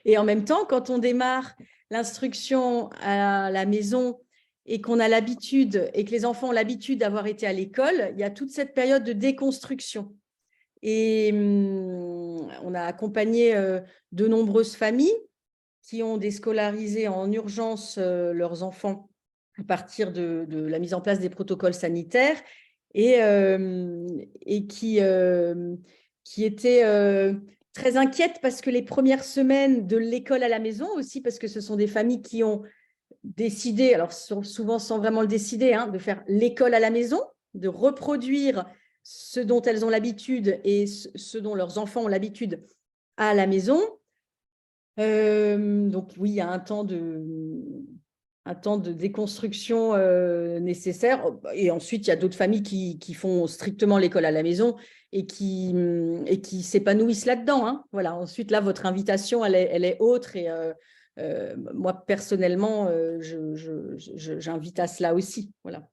S2: Et en même temps, quand on démarre l'instruction à la maison et qu'on a l'habitude, et que les enfants ont l'habitude d'avoir été à l'école, il y a toute cette période de déconstruction. Et on a accompagné de nombreuses familles qui ont déscolarisé en urgence leurs enfants à partir de la mise en place des protocoles sanitaires et qui étaient très inquiètes parce que les premières semaines de l'école à la maison aussi, parce que ce sont des familles qui ont décidé, alors souvent sans vraiment le décider, hein, de faire l'école à la maison, de reproduire ce dont elles ont l'habitude et ce dont leurs enfants ont l'habitude à la maison. Donc oui, il y a un temps de déconstruction nécessaire. Et ensuite, il y a d'autres familles qui font strictement l'école à la maison et qui s'épanouissent là-dedans, hein. Voilà. Ensuite, là, votre invitation, elle est autre. Et moi, personnellement, j'invite à cela aussi. Voilà.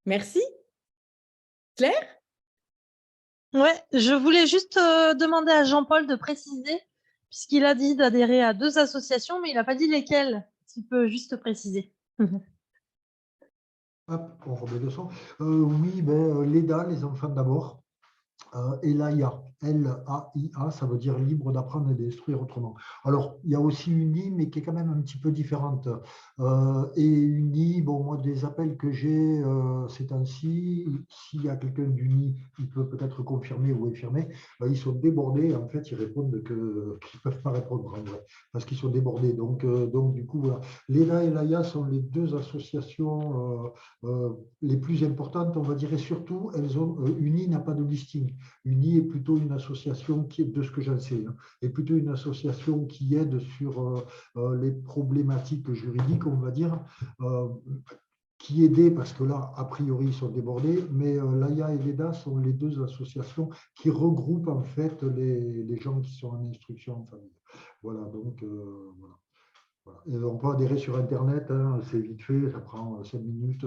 S2: Merci. Claire?
S7: Ouais, je voulais juste demander à Jean-Paul de préciser, puisqu'il a dit d'adhérer à 2 associations, mais il n'a pas dit lesquelles. Tu peux juste préciser.
S3: Hop, on remet le son. Oui, l'EDA, les enfants d'abord, et l'AIA, L-A-I-A, ça veut dire libre d'apprendre et d'instruire autrement. Alors, il y a aussi UNI, mais qui est quand même un petit peu différente. Et UNI, bon, moi, des appels que j'ai ces temps-ci, s'il y a quelqu'un d'UNI, il peut peut-être confirmer ou infirmer, ils sont débordés. En fait, ils répondent qu'ils ne peuvent pas répondre, en vrai, parce qu'ils sont débordés. Donc, du coup, voilà. L'EDA et l'AIA sont les 2 associations les plus importantes, on va dire, et surtout, UNI n'a pas de listing. UNI est plutôt une association qui, de ce que j'en sais, hein, est plutôt une association qui aide sur les problématiques juridiques, on va dire, qui aidait parce que là, a priori, ils sont débordés, mais l'AIA et l'EDA sont les 2 associations qui regroupent en fait les gens qui sont en instruction en famille. Voilà, donc voilà. Voilà. Et on peut adhérer sur Internet, hein, c'est vite fait, ça prend 5 minutes.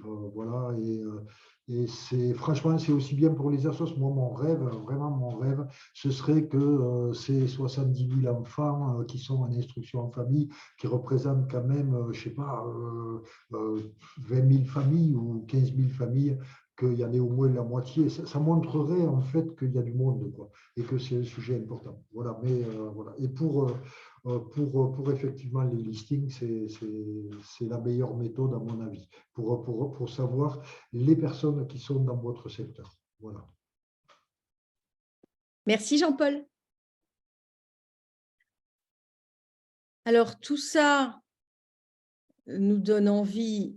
S3: Voilà, et franchement, c'est aussi bien pour les assos. Moi, mon rêve, vraiment mon rêve, ce serait que ces 70 000 enfants qui sont en instruction en famille, qui représentent quand même, je ne sais pas, 20 000 familles ou 15 000 familles, qu'il y en ait au moins la moitié. Ça montrerait en fait qu'il y a du monde, quoi, et que c'est un sujet important. Voilà, mais voilà. Et pour effectivement les listings, c'est la meilleure méthode à mon avis, pour savoir les personnes qui sont dans votre secteur. Voilà.
S2: Merci Jean-Paul. Alors tout ça nous donne envie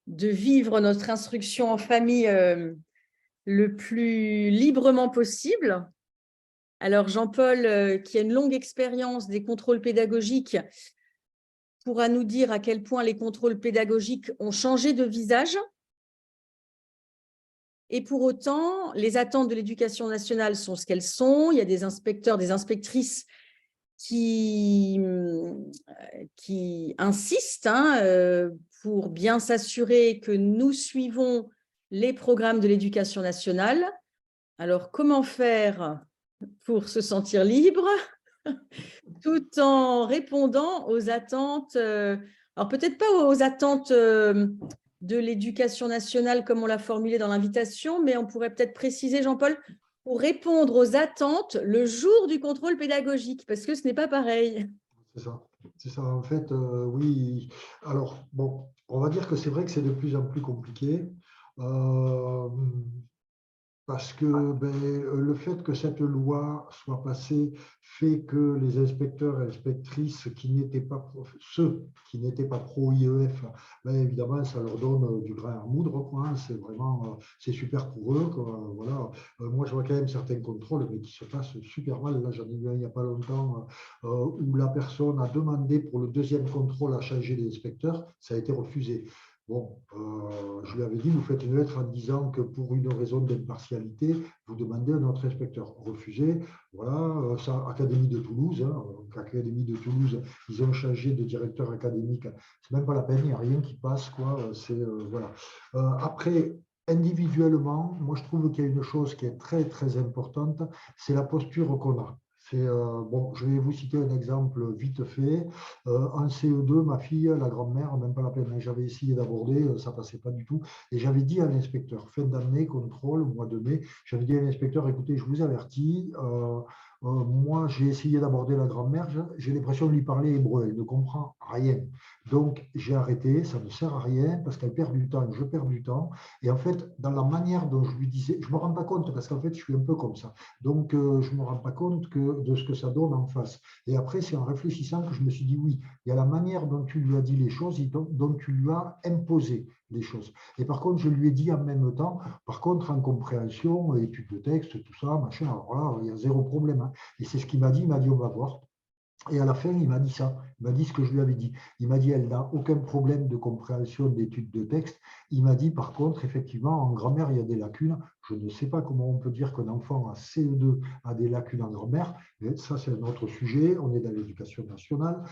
S2: de vivre notre instruction en famille le plus librement possible. Alors Jean-Paul, qui a une longue expérience des contrôles pédagogiques, pourra nous dire à quel point les contrôles pédagogiques ont changé de visage. Et pour autant, les attentes de l'éducation nationale sont ce qu'elles sont. Il y a des inspecteurs, des inspectrices qui insistent pour bien s'assurer que nous suivons les programmes de l'éducation nationale. Alors, comment faire pour se sentir libre tout en répondant aux attentes, alors peut-être pas aux attentes de l'éducation nationale comme on l'a formulé dans l'invitation, mais on pourrait peut-être préciser, Jean-Paul, pour répondre aux attentes le jour du contrôle pédagogique, parce que ce n'est pas pareil.
S3: C'est ça, en fait, oui. Alors, bon, on va dire que c'est vrai que c'est de plus en plus compliqué. Parce que le fait que cette loi soit passée fait que les inspecteurs et inspectrices ceux qui n'étaient pas pro-IEF, évidemment, ça leur donne du grain à moudre, quoi, hein. C'est vraiment, c'est super pour eux, quoi, voilà. Moi, je vois quand même certains contrôles, mais qui se passent super mal. Là, j'en ai vu un il n'y a pas longtemps, où la personne a demandé pour le deuxième contrôle à changer d'inspecteur, ça a été refusé. Bon, je lui avais dit, vous faites une lettre en disant que pour une raison d'impartialité, vous demandez un autre inspecteur. Refusé, voilà, ça, Académie de Toulouse, hein, Académie de Toulouse, ils ont changé de directeur académique. C'est même pas la peine, il n'y a rien qui passe, quoi. Voilà. Après, individuellement, moi je trouve qu'il y a une chose qui est très très importante, c'est la posture qu'on a. Bon, je vais vous citer un exemple vite fait. En CE2, ma fille, la grand-mère, même pas la peine, j'avais essayé d'aborder, ça passait pas du tout. Et j'avais dit à l'inspecteur, fin d'année, contrôle, au mois de mai, j'avais dit à l'inspecteur, écoutez, je vous avertis, moi j'ai essayé d'aborder la grand-mère, j'ai l'impression de lui parler hébreu, elle ne comprend rien. Donc j'ai arrêté, ça ne sert à rien parce qu'elle perd du temps, je perds du temps. Et en fait, dans la manière dont je lui disais, je ne me rends pas compte parce qu'en fait, je suis un peu comme ça. Donc, je ne me rends pas compte de ce que ça donne en face. Et après, c'est en réfléchissant que je me suis dit, oui, il y a la manière dont tu lui as dit les choses, dont tu lui as imposé les choses. Et par contre, je lui ai dit en même temps, par contre, en compréhension, étude de texte, tout ça, machin, alors là, il y a zéro problème, hein. Et c'est ce qu'il m'a dit, on va voir. Et à la fin, il m'a dit ça, il m'a dit ce que je lui avais dit. Il m'a dit, elle n'a aucun problème de compréhension d'études de texte. Il m'a dit, par contre, effectivement, en grammaire, il y a des lacunes. Je ne sais pas comment on peut dire qu'un enfant à CE2 a des lacunes en grammaire. Mais ça, c'est un autre sujet. On est dans l'éducation nationale.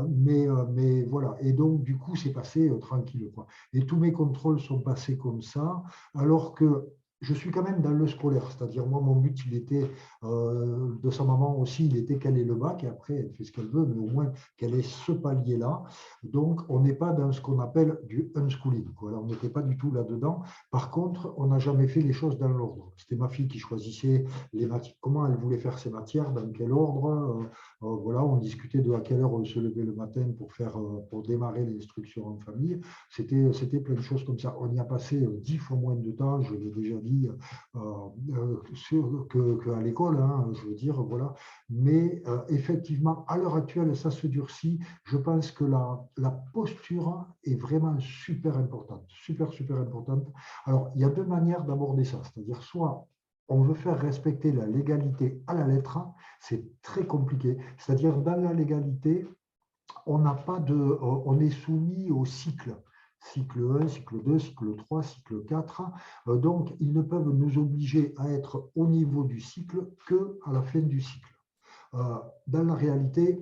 S3: Mais voilà. Et donc, du coup, c'est passé tranquille, quoi. Et tous mes contrôles sont passés comme ça, alors que je suis quand même dans le scolaire, c'est-à-dire moi, mon but, il était de sa maman aussi, il était qu'elle ait le bac, et après, elle fait ce qu'elle veut, mais au moins qu'elle ait ce palier-là. Donc, on n'est pas dans ce qu'on appelle du unschooling, quoi. On n'était pas du tout là-dedans. Par contre, on n'a jamais fait les choses dans l'ordre. C'était ma fille qui choisissait les matières, comment elle voulait faire ses matières, dans quel ordre. Voilà, on discutait de à quelle heure on se levait le matin pour démarrer l'instruction en famille. C'était plein de choses comme ça. On y a passé 10 fois moins de temps, je l'ai déjà dit, qu'à l'école, hein, je veux dire, voilà. Mais effectivement, à l'heure actuelle, ça se durcit. Je pense que la posture est vraiment super importante, super, super importante. Alors, il y a deux manières d'aborder ça, c'est-à-dire soit on veut faire respecter la légalité à la lettre, c'est très compliqué. C'est-à-dire, dans la légalité, on est soumis au cycle. Cycle 1, cycle 2, cycle 3, cycle 4. Donc, ils ne peuvent nous obliger à être au niveau du cycle qu'à la fin du cycle. Dans la réalité,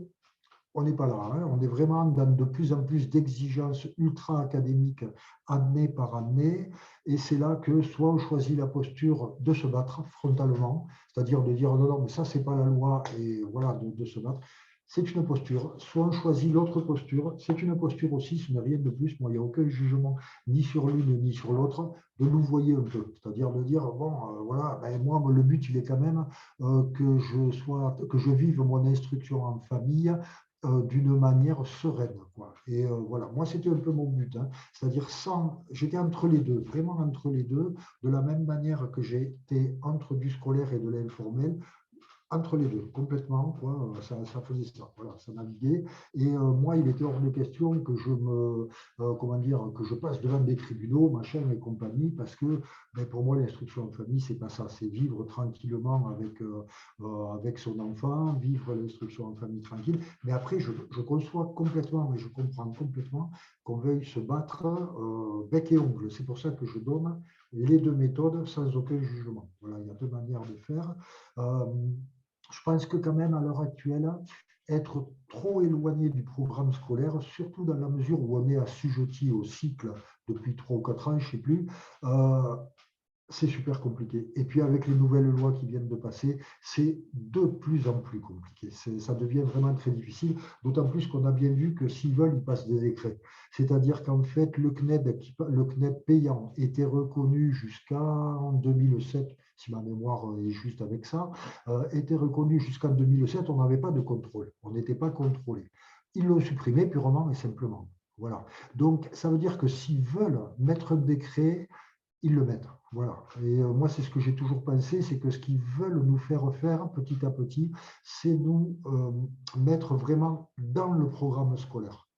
S3: on n'est pas là, hein. On est vraiment dans de plus en plus d'exigences ultra-académiques année par année. Et c'est là que soit on choisit la posture de se battre frontalement, c'est-à-dire de dire non, non, mais ça, c'est pas la loi, et voilà, de se battre. C'est une posture. Soit on choisit l'autre posture, c'est une posture aussi, ce n'est rien de plus. Moi, il n'y a aucun jugement ni sur l'une ni sur l'autre, de nous voyer un peu. C'est-à-dire de dire, bon, voilà, moi, le but, il est quand même que je vive mon instruction en famille d'une manière sereine, quoi. Et voilà, moi, c'était un peu mon but, hein. C'est-à-dire j'étais entre les deux, vraiment entre les deux, de la même manière que j'étais entre du scolaire et de l'informel, entre les deux, complètement, quoi. Ça faisait ça, voilà, ça naviguait. Et moi, il était hors de question que que je passe devant des tribunaux, machin et compagnie, parce que pour moi, l'instruction en famille, c'est pas ça, c'est vivre tranquillement avec son enfant, vivre l'instruction en famille tranquille. Mais après, je conçois complètement, et je comprends complètement qu'on veuille se battre bec et ongle. C'est pour ça que je donne les deux méthodes sans aucun jugement. Voilà, il y a deux manières de faire. Je pense que quand même, à l'heure actuelle, être trop éloigné du programme scolaire, surtout dans la mesure où on est assujetti au cycle depuis 3 ou 4 ans, je ne sais plus, c'est super compliqué. Et puis avec les nouvelles lois qui viennent de passer, c'est de plus en plus compliqué. Ça devient vraiment très difficile, d'autant plus qu'on a bien vu que s'ils veulent, ils passent des décrets. C'est-à-dire qu'en fait, le CNED payant était reconnu jusqu'en 2007, si ma mémoire est juste avec ça, était reconnu jusqu'en 2007, on n'avait pas de contrôle, on n'était pas contrôlé. Ils l'ont supprimé purement et simplement. Voilà. Donc, ça veut dire que s'ils veulent mettre un décret, ils le mettent. Voilà. Et moi, c'est ce que j'ai toujours pensé, c'est que ce qu'ils veulent nous faire faire petit à petit, c'est nous mettre vraiment dans le programme scolaire.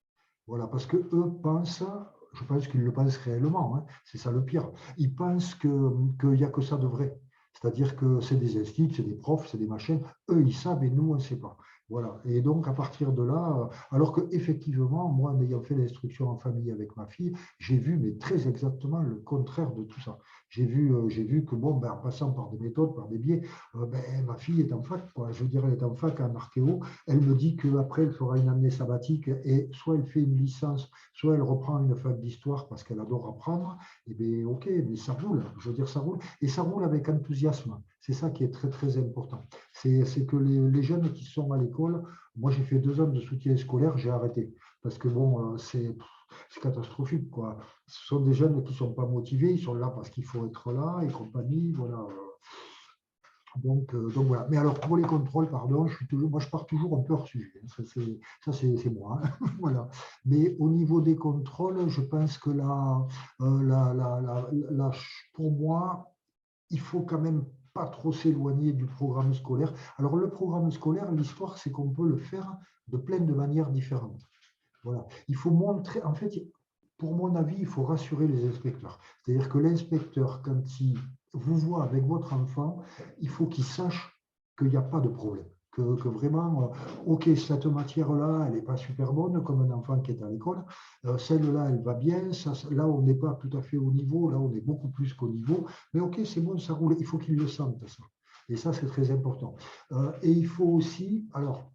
S3: Voilà, parce que eux pensent, je pense qu'ils le pensent réellement, hein, c'est ça le pire. Ils pensent qu'il n'y a que ça de vrai. C'est-à-dire que c'est des instituts, c'est des profs, c'est des machines. Eux, ils savent et nous, on ne sait pas. Voilà. Et donc, à partir de là, alors qu'effectivement, moi, en ayant fait l'instruction en famille avec ma fille, j'ai vu, mais très exactement, le contraire de tout ça. J'ai vu que, bon, ben, en passant par des méthodes, par des biais, ben, ma fille est en fac, quoi. Je veux dire, elle est en fac en archéo. Elle me dit qu'après, elle fera une année sabbatique et soit elle fait une licence, soit elle reprend une fac d'histoire parce qu'elle adore apprendre. Et bien, ok, mais ça roule. Je veux dire, ça roule. Et ça roule avec enthousiasme. C'est ça qui est très, très important. C'est que les jeunes qui sont à l'école, moi j'ai fait 2 ans de soutien scolaire, j'ai arrêté. Parce que bon, c'est catastrophique, quoi. Ce sont des jeunes qui ne sont pas motivés, ils sont là parce qu'il faut être là et compagnie. Voilà. Donc voilà. Mais alors pour les contrôles, pardon, moi je pars toujours un peu hors sujet. Ça c'est moi. Hein. Voilà. Mais au niveau des contrôles, je pense que là, pour moi, il faut quand même pas trop s'éloigner du programme scolaire. Alors le programme scolaire, l'histoire, c'est qu'on peut le faire de plein de manières différentes. Voilà. Il faut montrer, en fait, pour mon avis, il faut rassurer les inspecteurs. C'est-à-dire que l'inspecteur, quand il vous voit avec votre enfant, il faut qu'il sache qu'il n'y a pas de problème. Que vraiment, ok, cette matière-là, elle n'est pas super bonne, comme un enfant qui est à l'école. Celle-là, elle va bien. Ça, là, on n'est pas tout à fait au niveau. Là, on est beaucoup plus qu'au niveau. Mais ok, c'est bon, ça roule. Il faut qu'il le sente, ça. Et ça, c'est très important. Et il faut aussi, alors,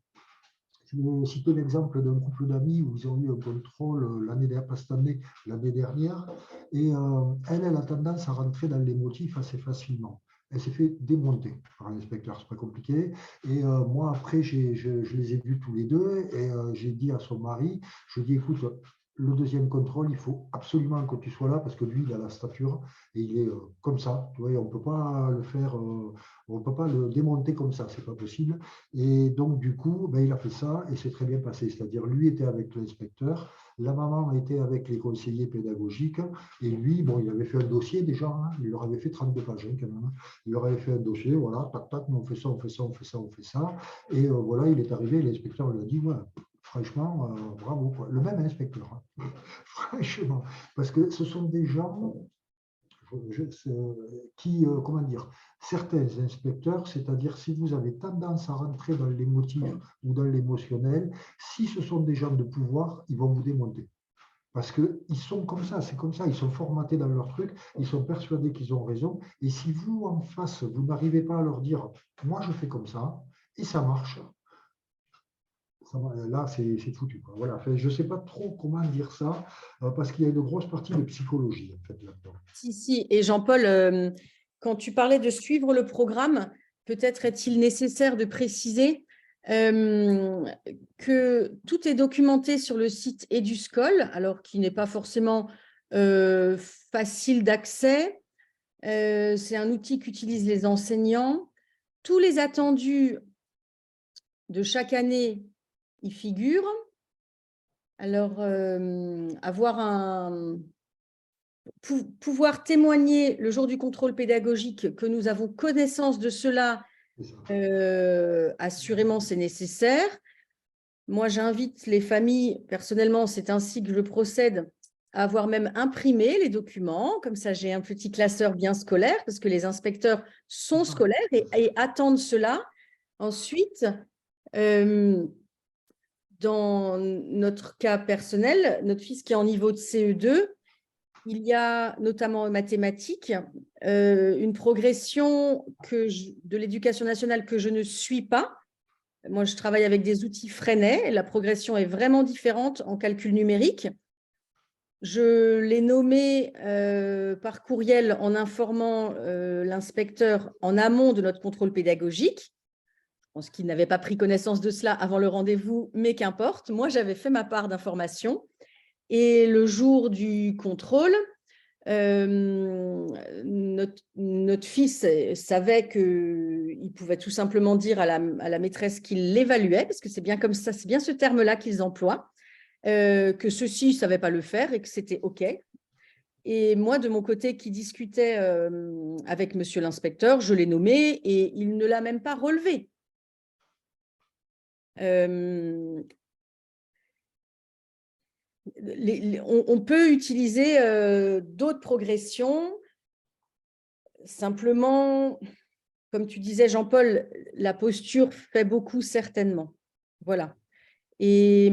S3: je vais citer l'exemple d'un couple d'amis où ils ont eu un contrôle l'année dernière, pas cette année, l'année dernière, et elle a tendance à rentrer dans les motifs assez facilement. Elle s'est fait démonter par l'inspecteur, c'est pas compliqué. Et moi, après, je les ai vus tous les deux et j'ai dit à son mari, je dis, écoute, le deuxième contrôle, il faut absolument que tu sois là parce que lui, il a la stature et il est comme ça. Tu vois, on ne peut pas le faire, on ne peut pas le démonter comme ça, c'est pas possible. Et donc, du coup, ben, il a fait ça et c'est très bien passé. C'est-à-dire, lui était avec l'inspecteur, la maman était avec les conseillers pédagogiques et lui, bon, il avait fait un dossier déjà, hein, il leur avait fait 32 pages hein, quand même. Il leur avait fait un dossier, voilà, tac, tac, on fait ça, on fait ça, on fait ça, on fait ça. Et voilà, il est arrivé, l'inspecteur lui a dit, ouais, franchement, bravo, quoi. Le même inspecteur, hein. Franchement, parce que ce sont des gens qui, comment dire, certains inspecteurs, c'est-à-dire si vous avez tendance à rentrer dans l'émotif ou dans l'émotionnel, si ce sont des gens de pouvoir, ils vont vous démonter. Parce qu'ils sont comme ça, c'est comme ça, ils sont formatés dans leur truc, ils sont persuadés qu'ils ont raison. Et si vous, en face, vous n'arrivez pas à leur dire, moi je fais comme ça, et ça marche, là c'est foutu. Quoi. Voilà. Enfin, je ne sais pas trop comment dire ça, parce qu'il y a une grosse partie de psychologie en fait, là-dedans.
S2: Si. Et Jean-Paul, quand tu parlais de suivre le programme, peut-être est-il nécessaire de préciser que tout est documenté sur le site EduScol, alors qui n'est pas forcément facile d'accès. C'est un outil qu'utilisent les enseignants. Tous les attendus de chaque année y figurent. Alors, pouvoir témoigner le jour du contrôle pédagogique que nous avons connaissance de cela, assurément, c'est nécessaire. Moi, j'invite les familles, personnellement, c'est ainsi que je procède, à avoir même imprimé les documents. Comme ça, j'ai un petit classeur bien scolaire, parce que les inspecteurs sont scolaires et attendent cela. Ensuite, dans notre cas personnel, notre fils qui est en niveau de CE2, il y a notamment en mathématiques une progression de l'éducation nationale que je ne suis pas. Moi, je travaille avec des outils Freinet. La progression est vraiment différente en calcul numérique. Je l'ai nommé par courriel en informant l'inspecteur en amont de notre contrôle pédagogique. Je pense qu'il n'avait pas pris connaissance de cela avant le rendez-vous, mais qu'importe. Moi, j'avais fait ma part d'information. Et le jour du contrôle, notre fils savait qu'il pouvait tout simplement dire à la maîtresse qu'il l'évaluait, parce que c'est bien comme ça, c'est bien ce terme-là qu'ils emploient, que ceux-ci ne savaient pas le faire et que c'était OK. Et moi, de mon côté, qui discutais avec monsieur l'inspecteur, je l'ai nommé et il ne l'a même pas relevé. On peut utiliser d'autres progressions. Simplement, comme tu disais, Jean-Paul, la posture fait beaucoup certainement. Voilà. Et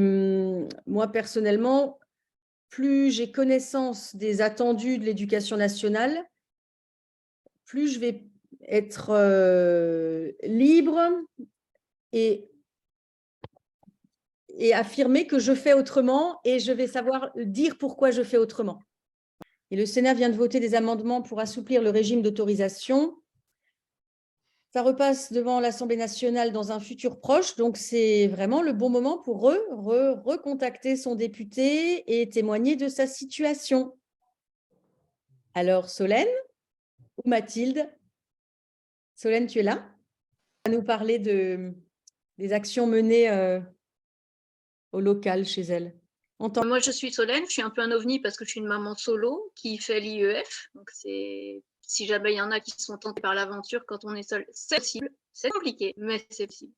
S2: moi, personnellement, plus j'ai connaissance des attendus de l'éducation nationale, plus je vais être libre et affirmer que je fais autrement et je vais savoir dire pourquoi je fais autrement. Et le Sénat vient de voter des amendements pour assouplir le régime d'autorisation. Ça repasse devant l'Assemblée nationale dans un futur proche, donc c'est vraiment le bon moment pour recontacter son député et témoigner de sa situation. Alors, Solène ou Mathilde? Solène, tu es là? À nous parler des actions menées au local chez elle.
S8: Moi, je suis Solène, je suis un peu un ovni parce que je suis une maman solo qui fait l'IEF. Donc, si jamais il y en a qui sont tentés par l'aventure quand on est seul, c'est possible. C'est compliqué, mais c'est possible.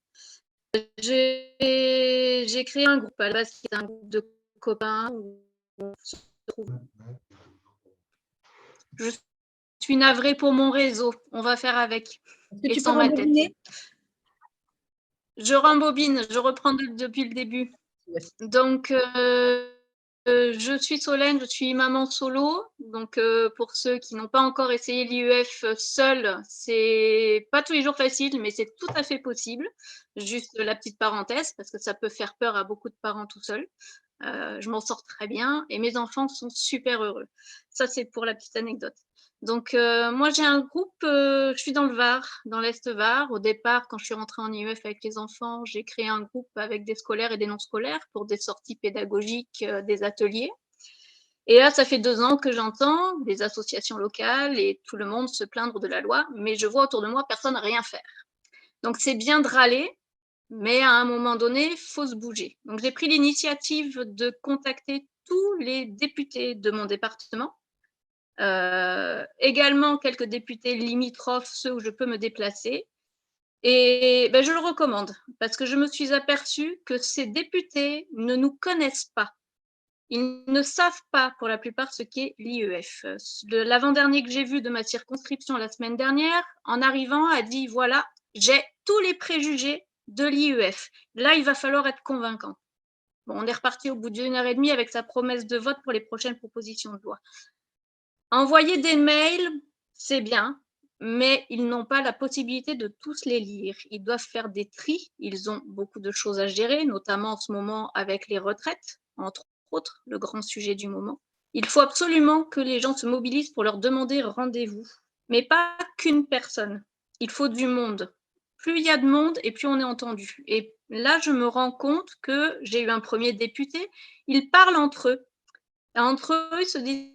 S8: J'ai créé un groupe à la base qui est un groupe de copains où on se retrouve. Je suis navrée pour mon réseau. On va faire avec.
S2: Et sans ma tête.
S8: Je rembobine, je reprends depuis le début. Yes. Donc, je suis Solène, je suis maman solo. Donc, pour ceux qui n'ont pas encore essayé l'IEF seul, c'est pas tous les jours facile, mais c'est tout à fait possible. Juste la petite parenthèse, parce que ça peut faire peur à beaucoup de parents tout seuls. Je m'en sors très bien et mes enfants sont super heureux. Ça, c'est pour la petite anecdote. Donc, moi, j'ai un groupe, je suis dans le Var, dans l'Est Var. Au départ, quand je suis rentrée en IEF avec les enfants, j'ai créé un groupe avec des scolaires et des non-scolaires pour des sorties pédagogiques, des ateliers. Et là, ça fait 2 ans que j'entends des associations locales et tout le monde se plaindre de la loi, mais je vois autour de moi personne rien faire. Donc, c'est bien de râler, mais à un moment donné, il faut se bouger. Donc, j'ai pris l'initiative de contacter tous les députés de mon département. Également quelques députés limitrophes, ceux où je peux me déplacer. Et ben, je le recommande parce que je me suis aperçue que ces députés ne nous connaissent pas. Ils ne savent pas pour la plupart ce qu'est l'IEF. L'avant-dernier que j'ai vu de ma circonscription la semaine dernière, en arrivant, a dit voilà, j'ai tous les préjugés de l'IEF. Là, il va falloir être convaincant. Bon, on est reparti au bout d'1 heure et demie avec sa promesse de vote pour les prochaines propositions de loi. Envoyer des mails, c'est bien, mais ils n'ont pas la possibilité de tous les lire. Ils doivent faire des tris. Ils ont beaucoup de choses à gérer, notamment en ce moment avec les retraites, entre autres, le grand sujet du moment. Il faut absolument que les gens se mobilisent pour leur demander rendez-vous, mais pas qu'une personne. Il faut du monde. Plus il y a de monde et plus on est entendu. Et là, je me rends compte que j'ai eu un premier député, ils parlent entre eux. Et entre eux, ils se disent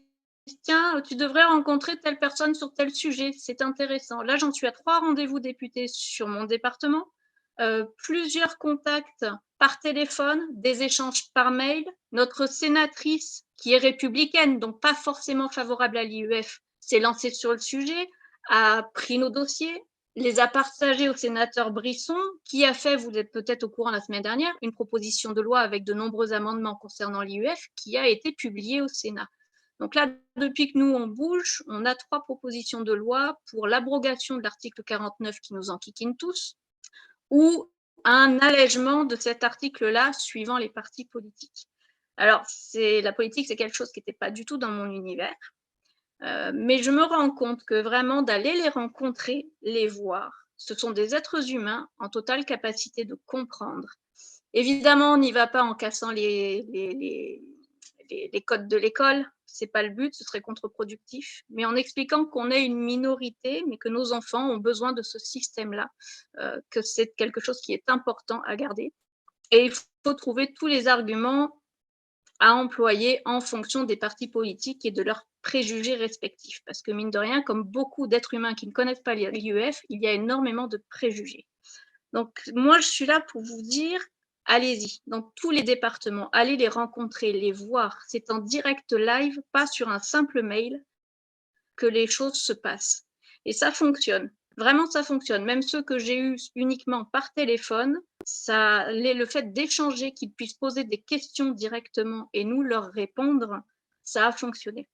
S8: tiens, tu devrais rencontrer telle personne sur tel sujet, c'est intéressant. Là, j'en suis à 3 rendez-vous députés sur mon département, plusieurs contacts par téléphone, des échanges par mail. Notre sénatrice, qui est républicaine, donc pas forcément favorable à l'IEF, s'est lancée sur le sujet, a pris nos dossiers, les a partagés au sénateur Brisson, qui a fait, vous êtes peut-être au courant la semaine dernière, une proposition de loi avec de nombreux amendements concernant l'IEF qui a été publiée au Sénat. Donc là, depuis que nous, on bouge, on a 3 propositions de loi pour l'abrogation de l'article 49 qui nous enquiquine tous, ou un allègement de cet article-là suivant les partis politiques. Alors, la politique, c'est quelque chose qui n'était pas du tout dans mon univers, mais je me rends compte que vraiment d'aller les rencontrer, les voir, ce sont des êtres humains en totale capacité de comprendre. Évidemment, on n'y va pas en cassant les codes de l'école, c'est pas le but, ce serait contre-productif, mais en expliquant qu'on est une minorité, mais que nos enfants ont besoin de ce système-là, que c'est quelque chose qui est important à garder. Et il faut trouver tous les arguments à employer en fonction des partis politiques et de leurs préjugés respectifs. Parce que mine de rien, comme beaucoup d'êtres humains qui ne connaissent pas l'IEF, il y a énormément de préjugés. Donc moi, je suis là pour vous dire, allez-y, dans tous les départements, allez les rencontrer, les voir. C'est en direct live, pas sur un simple mail, que les choses se passent. Et ça fonctionne. Vraiment, ça fonctionne. Même ceux que j'ai eus uniquement par téléphone, le fait d'échanger, qu'ils puissent poser des questions directement et nous leur répondre, ça a fonctionné.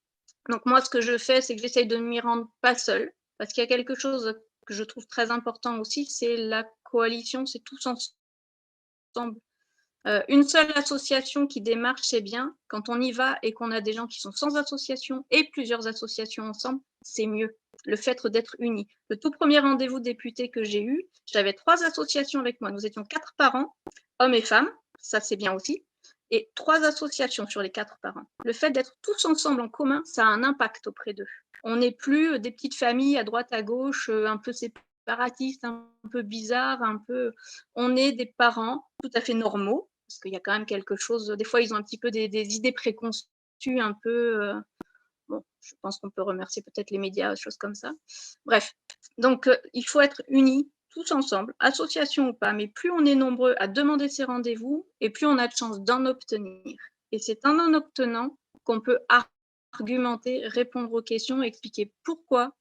S8: Donc moi, ce que je fais, c'est que j'essaye de ne m'y rendre pas seule, parce qu'il y a quelque chose que je trouve très important aussi, c'est la coalition, c'est tous ensemble. Une seule association qui démarche, c'est bien. Quand on y va et qu'on a des gens qui sont sans association et plusieurs associations ensemble, c'est mieux. Le fait d'être unis. Le tout premier rendez-vous député que j'ai eu, j'avais 3 associations avec moi. Nous étions 4 parents, hommes et femmes, ça c'est bien aussi, et 3 associations sur les 4 parents. Le fait d'être tous ensemble en commun, ça a un impact auprès d'eux. On n'est plus des petites familles à droite, à gauche, un peu séparatistes, un peu bizarres, on est des parents tout à fait normaux, parce qu'il y a quand même quelque chose, des fois ils ont un petit peu des idées préconçues, un peu, bon, je pense qu'on peut remercier peut-être les médias, des choses comme ça. Bref, donc il faut être unis, tous ensemble, association ou pas, mais plus on est nombreux à demander ces rendez-vous, et plus on a de chances d'en obtenir. Et c'est en obtenant qu'on peut argumenter, répondre aux questions, expliquer pourquoi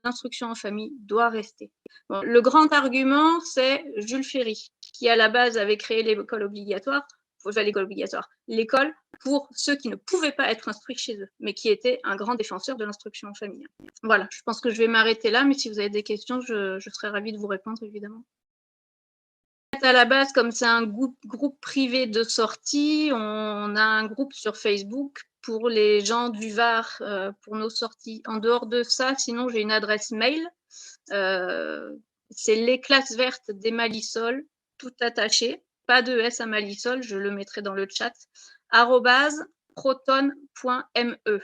S8: l'instruction en famille doit rester. Bon, le grand argument, c'est Jules Ferry, qui à la base avait créé l'école obligatoire, l'école pour ceux qui ne pouvaient pas être instruits chez eux, mais qui était un grand défenseur de l'instruction en famille. Voilà, je pense que je vais m'arrêter là, mais si vous avez des questions, je serai ravie de vous répondre, évidemment. À la base, comme c'est un groupe privé de sortie, on a un groupe sur Facebook pour les gens du Var, pour nos sorties. En dehors de ça, sinon, j'ai une adresse mail. C'est les classes vertes des Malisol, tout attaché. Pas de S à Malisol, je le mettrai dans le chat. @proton.me.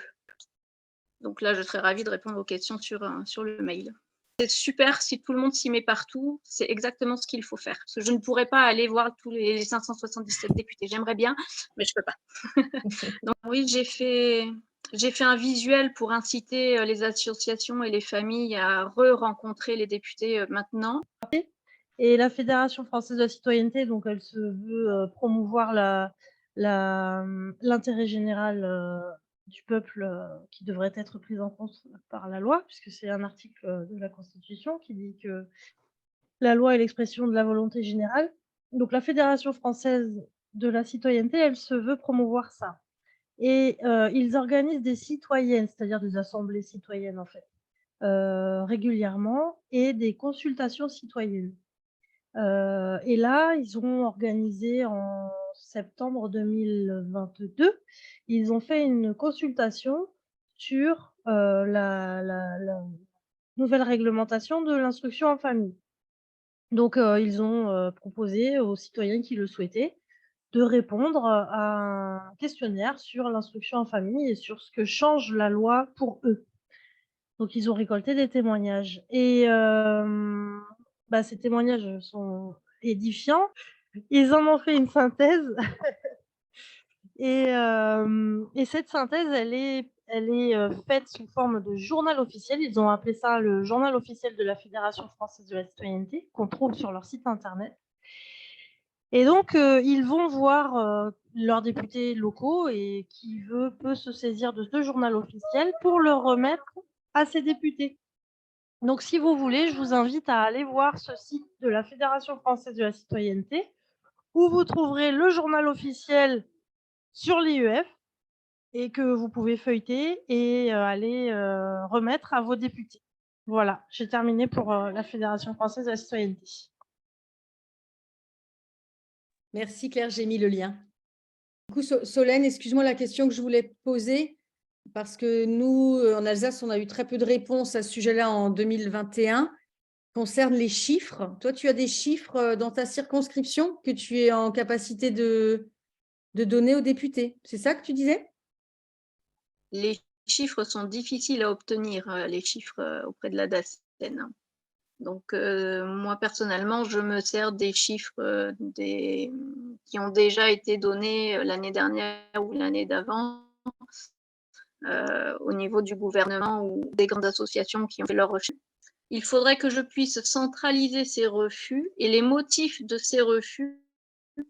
S8: Donc là, je serai ravie de répondre aux questions sur le mail. C'est super si tout le monde s'y met partout, c'est exactement ce qu'il faut faire. Parce que je ne pourrais pas aller voir tous les 577 députés. J'aimerais bien, mais je ne peux pas. Donc oui, j'ai fait un visuel pour inciter les associations et les familles à re-rencontrer les députés maintenant.
S7: Et la Fédération française de la citoyenneté, donc elle se veut promouvoir l'intérêt général du peuple qui devrait être pris en compte par la loi, puisque c'est un article de la Constitution qui dit que la loi est l'expression de la volonté générale. Donc la Fédération française de la citoyenneté, elle se veut promouvoir ça. Et ils organisent des citoyennes, c'est-à-dire des assemblées citoyennes en fait, régulièrement, et des consultations citoyennes. Et là, ils ont organisé en septembre 2022, ils ont fait une consultation sur la nouvelle réglementation de l'instruction en famille. Donc ils ont proposé aux citoyens qui le souhaitaient de répondre à un questionnaire sur l'instruction en famille et sur ce que change la loi pour eux. Donc ils ont récolté des témoignages et ces témoignages sont édifiants. Ils en ont fait une synthèse et cette synthèse, elle est faite sous forme de journal officiel. Ils ont appelé ça le journal officiel de la Fédération française de la citoyenneté, qu'on trouve sur leur site internet. Et donc ils vont voir leurs députés locaux et qui peut se saisir de ce journal officiel pour le remettre à ces députés. Donc si vous voulez, je vous invite à aller voir ce site de la Fédération française de la citoyenneté où vous trouverez le journal officiel sur l'IEF et que vous pouvez feuilleter et aller remettre à vos députés. Voilà, j'ai terminé pour la Fédération française de la citoyenneté.
S2: Merci Claire, j'ai mis le lien. Du coup, Solène, excuse-moi la question que je voulais poser, parce que nous, en Alsace, on a eu très peu de réponses à ce sujet-là en 2021, concerne les chiffres. Toi, tu as des chiffres dans ta circonscription que tu es en capacité de donner aux députés. C'est ça que tu disais?
S8: Les chiffres sont difficiles à obtenir, les chiffres auprès de la DACEN. Donc, moi, personnellement, je me sers des chiffres qui ont déjà été donnés l'année dernière ou l'année d'avant au niveau du gouvernement ou des grandes associations qui ont fait leurs refus. Il faudrait que je puisse centraliser ces refus et les motifs de ces refus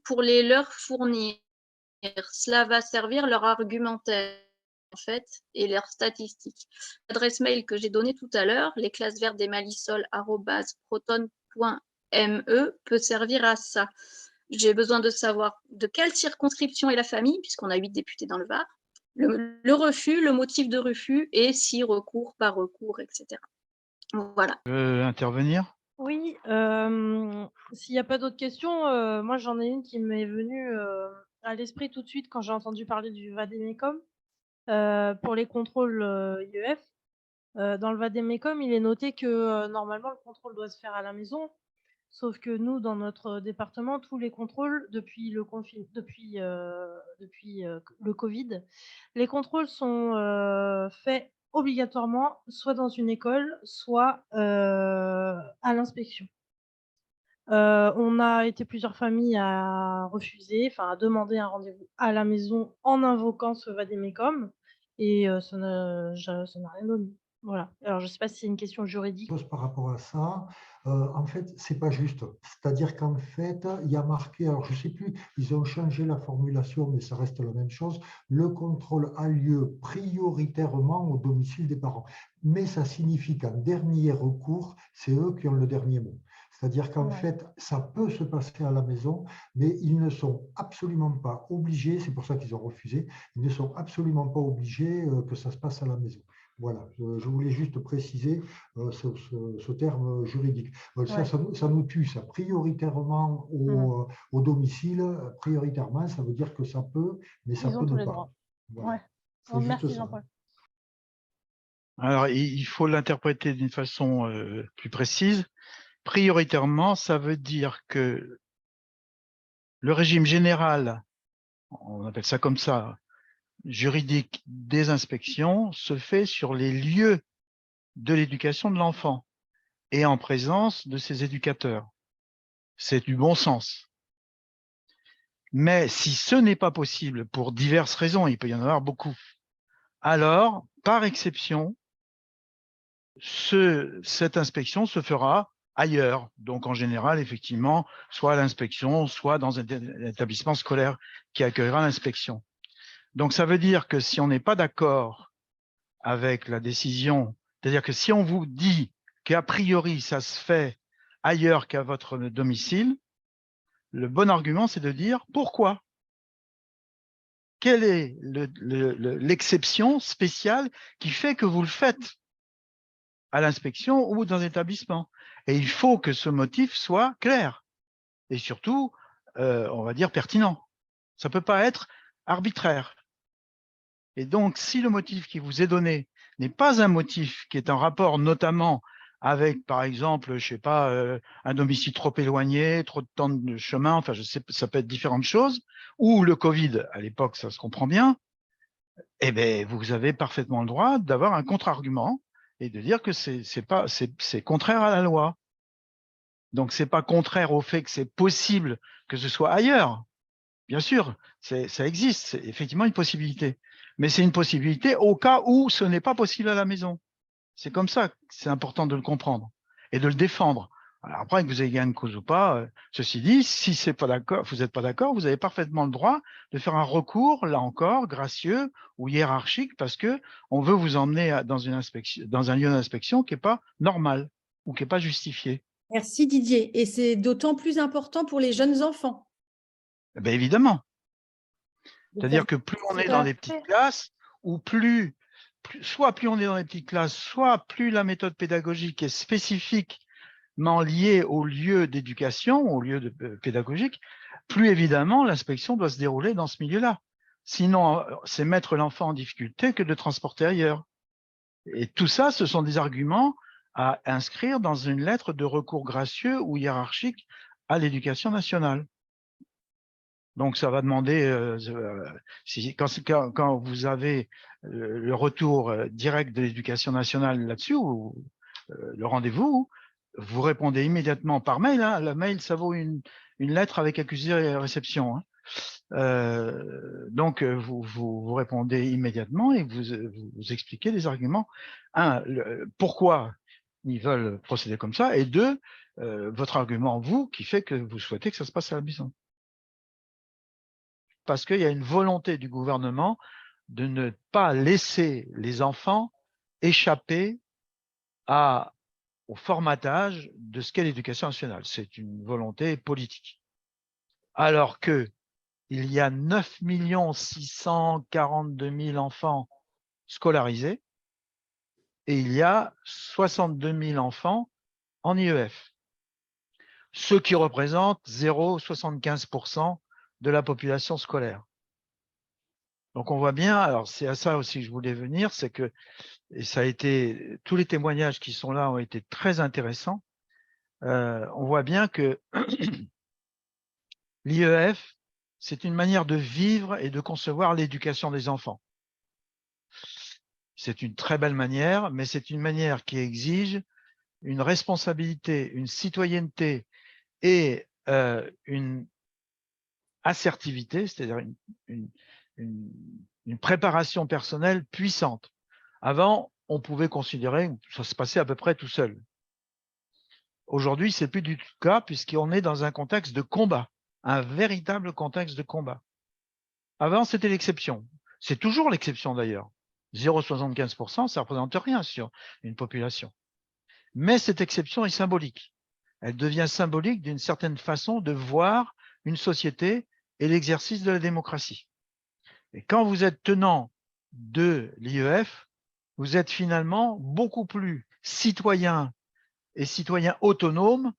S8: pour les leur fournir. Cela va servir leur argumentaire, en fait, et leurs statistiques. L'adresse mail que j'ai donnée tout à l'heure, lesclassesvertesdesmalisol@proton.me, peut servir à ça. J'ai besoin de savoir de quelle circonscription est la famille, puisqu'on a 8 députés dans le Var, le refus, le motif de refus, et si recours, pas recours, etc. Voilà.
S4: Intervenir?
S7: Oui, s'il n'y a pas d'autres questions, moi j'en ai une qui m'est venue à l'esprit tout de suite quand j'ai entendu parler du Vademecum. Pour les contrôles IEF, dans le Vademecum, il est noté que normalement le contrôle doit se faire à la maison, sauf que nous, dans notre département, tous les contrôles depuis le Covid, les contrôles sont faits obligatoirement soit dans une école, soit à l'inspection. On a été plusieurs familles à refuser, enfin à demander un rendez-vous à la maison en invoquant ce Vademecum et ça n'a rien donné. Voilà. Alors je sais pas si c'est une question juridique.
S3: Par rapport à ça, en fait, c'est pas juste. C'est-à-dire qu'en fait, il y a marqué, alors je sais plus, ils ont changé la formulation, mais ça reste la même chose. Le contrôle a lieu prioritairement au domicile des parents. Mais ça signifie qu'en dernier recours, c'est eux qui ont le dernier mot. C'est-à-dire qu'en fait, ça peut se passer à la maison, mais ils ne sont absolument pas obligés, c'est pour ça qu'ils ont refusé, ils ne sont absolument pas obligés que ça se passe à la maison. Voilà, je voulais juste préciser ce terme juridique. Ça nous tue, ça, prioritairement au domicile, prioritairement, ça veut dire que ça peut, mais ça peut ne pas. Voilà. C'est juste
S7: Merci
S3: ça.
S7: Jean-Paul.
S4: Alors, il faut l'interpréter d'une façon plus précise. Prioritairement, ça veut dire que le régime général, on appelle ça comme ça, juridique des inspections, se fait sur les lieux de l'éducation de l'enfant et en présence de ses éducateurs. C'est du bon sens. Mais si ce n'est pas possible pour diverses raisons, il peut y en avoir beaucoup, alors, par exception, cette inspection se fera ailleurs. Donc, en général, effectivement, soit à l'inspection, soit dans un établissement scolaire qui accueillera l'inspection. Donc, ça veut dire que si on n'est pas d'accord avec la décision, c'est-à-dire que si on vous dit qu'a priori, ça se fait ailleurs qu'à votre domicile, le bon argument, c'est de dire pourquoi. Quelle est l'exception spéciale qui fait que vous le faites à l'inspection ou dans l'établissement? Et il faut que ce motif soit clair et surtout, on va dire, pertinent. Ça ne peut pas être arbitraire. Et donc, si le motif qui vous est donné n'est pas un motif qui est en rapport notamment avec, par exemple, je sais pas, un domicile trop éloigné, trop de temps de chemin, enfin, je sais, ça peut être différentes choses, ou le Covid, à l'époque, ça se comprend bien, eh bien, vous avez parfaitement le droit d'avoir un contre-argument et de dire que c'est contraire à la loi. Donc, c'est pas contraire au fait que c'est possible que ce soit ailleurs. Bien sûr, ça existe, c'est effectivement une possibilité. Mais c'est une possibilité au cas où ce n'est pas possible à la maison. C'est comme ça, c'est important de le comprendre et de le défendre. Alors après, que vous ayez gain de cause ou pas, ceci dit, si c'est pas d'accord, vous n'êtes pas d'accord, vous avez parfaitement le droit de faire un recours, là encore, gracieux ou hiérarchique, parce que on veut vous emmener dans une inspection, dans un lieu d'inspection qui n'est pas normal ou qui n'est pas justifié.
S2: Merci Didier. Et c'est d'autant plus important pour les jeunes enfants.
S4: Ben évidemment. C'est-à-dire que plus on est dans des petites classes, ou soit plus on est dans des petites classes, soit plus la méthode pédagogique est spécifiquement liée au lieu d'éducation, au lieu pédagogique, plus évidemment l'inspection doit se dérouler dans ce milieu-là. Sinon, c'est mettre l'enfant en difficulté que de transporter ailleurs. Et tout ça, ce sont des arguments à inscrire dans une lettre de recours gracieux ou hiérarchique à l'éducation nationale. Donc, ça va demander, quand vous avez le retour direct de l'éducation nationale là-dessus, ou le rendez-vous, vous répondez immédiatement par mail. Hein. Le mail, ça vaut une lettre avec accusé et réception. Hein. Donc, vous répondez immédiatement et vous expliquez les arguments. Un, pourquoi ils veulent procéder comme ça, et deux, votre argument, vous, qui fait que vous souhaitez que ça se passe à la maison. parce qu'il y a une volonté du gouvernement de ne pas laisser les enfants échapper au formatage de ce qu'est l'éducation nationale. C'est une volonté politique. Alors que il y a 9 642 000 enfants scolarisés et il y a 62 000 enfants en IEF, ce qui représente 0,75% de la population scolaire. Donc on voit bien, alors c'est à ça aussi que je voulais venir, c'est que, et ça a été, tous les témoignages qui sont là ont été très intéressants, on voit bien que l'IEF, c'est une manière de vivre et de concevoir l'éducation des enfants. C'est une très belle manière, mais c'est une manière qui exige une responsabilité, une citoyenneté et une assertivité, c'est-à-dire une préparation personnelle puissante. Avant, on pouvait considérer que ça se passait à peu près tout seul. Aujourd'hui, c'est plus du tout le cas puisqu'on est dans un contexte de combat, un véritable contexte de combat. Avant, c'était l'exception. C'est toujours l'exception d'ailleurs. 0,75%, ça ne représente rien sur une population. Mais cette exception est symbolique. Elle devient symbolique d'une certaine façon de voir une société et l'exercice de la démocratie. Et quand vous êtes tenant de l'IEF, vous êtes finalement beaucoup plus citoyen et citoyen autonome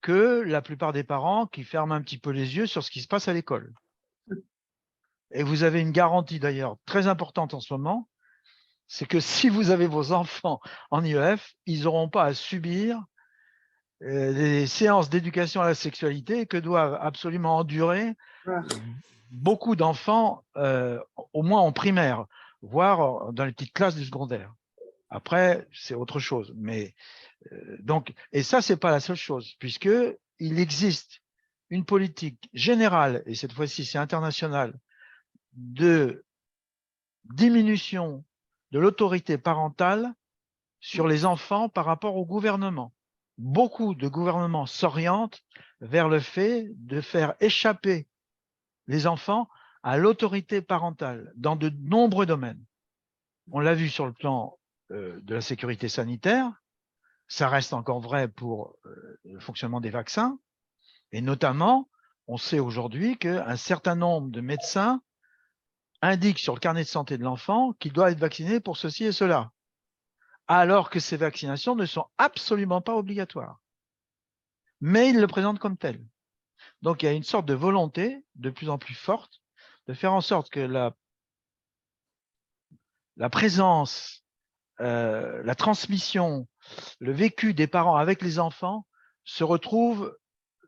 S4: que la plupart des parents qui ferment un petit peu les yeux sur ce qui se passe à l'école. Et vous avez une garantie d'ailleurs très importante en ce moment, c'est que si vous avez vos enfants en IEF, ils n'auront pas à subir les séances d'éducation à la sexualité que doivent absolument endurer beaucoup d'enfants, au moins en primaire, voire dans les petites classes du secondaire. Après, c'est autre chose. Mais donc, et ça, c'est pas la seule chose, puisque il existe une politique générale, et cette fois-ci c'est international, de diminution de l'autorité parentale sur les enfants par rapport au gouvernement. Beaucoup de gouvernements s'orientent vers le fait de faire échapper les enfants à l'autorité parentale dans de nombreux domaines. On l'a vu sur le plan de la sécurité sanitaire, ça reste encore vrai pour le fonctionnement des vaccins, et notamment, on sait aujourd'hui qu'un certain nombre de médecins indiquent sur le carnet de santé de l'enfant qu'il doit être vacciné pour ceci et cela, alors que ces vaccinations ne sont absolument pas obligatoires. Mais ils le présentent comme tel. Donc, il y a une sorte de volonté de plus en plus forte de faire en sorte que la présence, la transmission, le vécu des parents avec les enfants se retrouve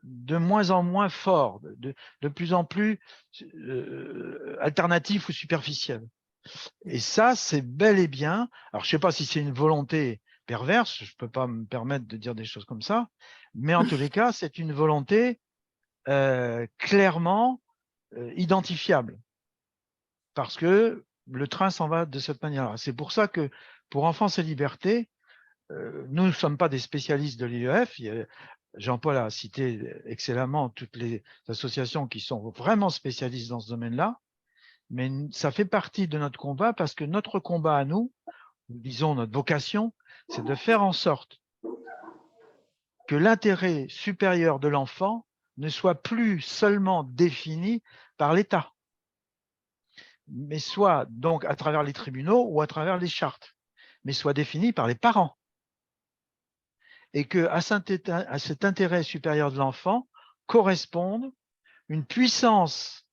S4: de moins en moins fort, de plus en plus alternatif ou superficiel. Et ça, c'est bel et bien, alors je ne sais pas si c'est une volonté perverse, je ne peux pas me permettre de dire des choses comme ça, mais en tous les cas, c'est une volonté clairement identifiable, parce que le train s'en va de cette manière-là. C'est pour ça que pour Enfance et Liberté, nous ne sommes pas des spécialistes de l'IEF. Jean-Paul a cité excellemment toutes les associations qui sont vraiment spécialistes dans ce domaine-là, mais ça fait partie de notre combat parce que notre combat à nous, disons notre vocation, c'est de faire en sorte que l'intérêt supérieur de l'enfant ne soit plus seulement défini par l'État, mais soit donc à travers les tribunaux ou à travers les chartes, mais soit défini par les parents. Et qu'à cet intérêt supérieur de l'enfant corresponde une puissance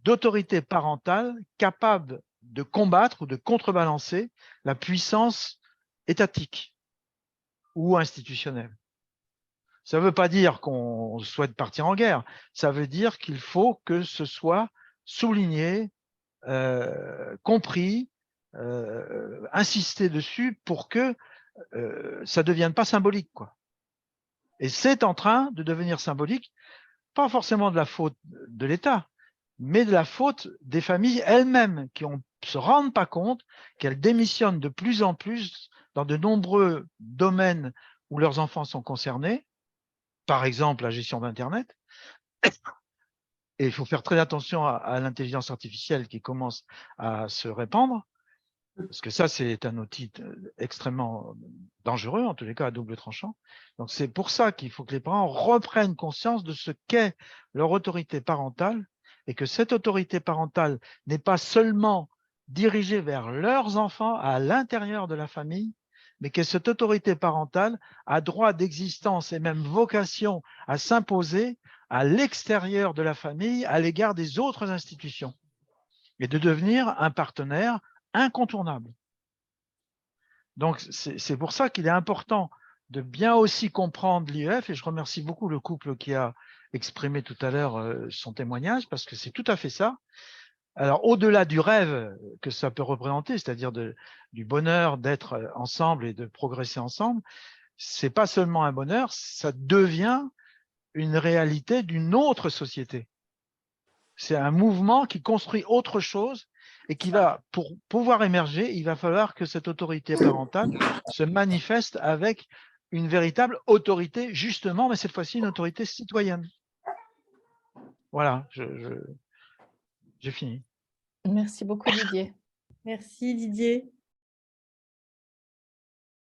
S4: d'autorité parentale capable de combattre ou de contrebalancer la puissance étatique ou institutionnelle. Ça ne veut pas dire qu'on souhaite partir en guerre, ça veut dire qu'il faut que ce soit souligné, compris, insisté dessus pour que ça ne devienne pas symbolique, quoi. Et c'est en train de devenir symbolique, pas forcément de la faute de l'État, mais de la faute des familles elles-mêmes qui ne se rendent pas compte qu'elles démissionnent de plus en plus dans de nombreux domaines où leurs enfants sont concernés, par exemple la gestion d'Internet, Et il faut faire très attention à l'intelligence artificielle qui commence à se répandre, parce que ça, c'est un outil extrêmement dangereux, en tous les cas à double tranchant. Donc, c'est pour ça qu'il faut que les parents reprennent conscience de ce qu'est leur autorité parentale et que cette autorité parentale n'est pas seulement dirigée vers leurs enfants à l'intérieur de la famille, mais que cette autorité parentale a droit d'existence et même vocation à s'imposer à l'extérieur de la famille à l'égard des autres institutions et de devenir un partenaire incontournable. Donc, c'est pour ça qu'il est important de bien aussi comprendre l'IEF, et je remercie beaucoup le couple qui a exprimé tout à l'heure son témoignage, parce que c'est tout à fait ça. Alors, au-delà du rêve que ça peut représenter, c'est-à-dire du bonheur d'être ensemble et de progresser ensemble, c'est pas seulement un bonheur, ça devient une réalité d'une autre société. C'est un mouvement qui construit autre chose et qui va, pour pouvoir émerger, il va falloir que cette autorité parentale se manifeste avec une véritable autorité, justement, mais cette fois-ci une autorité citoyenne. Voilà, j'ai fini.
S2: Merci beaucoup, Didier. Merci, Didier.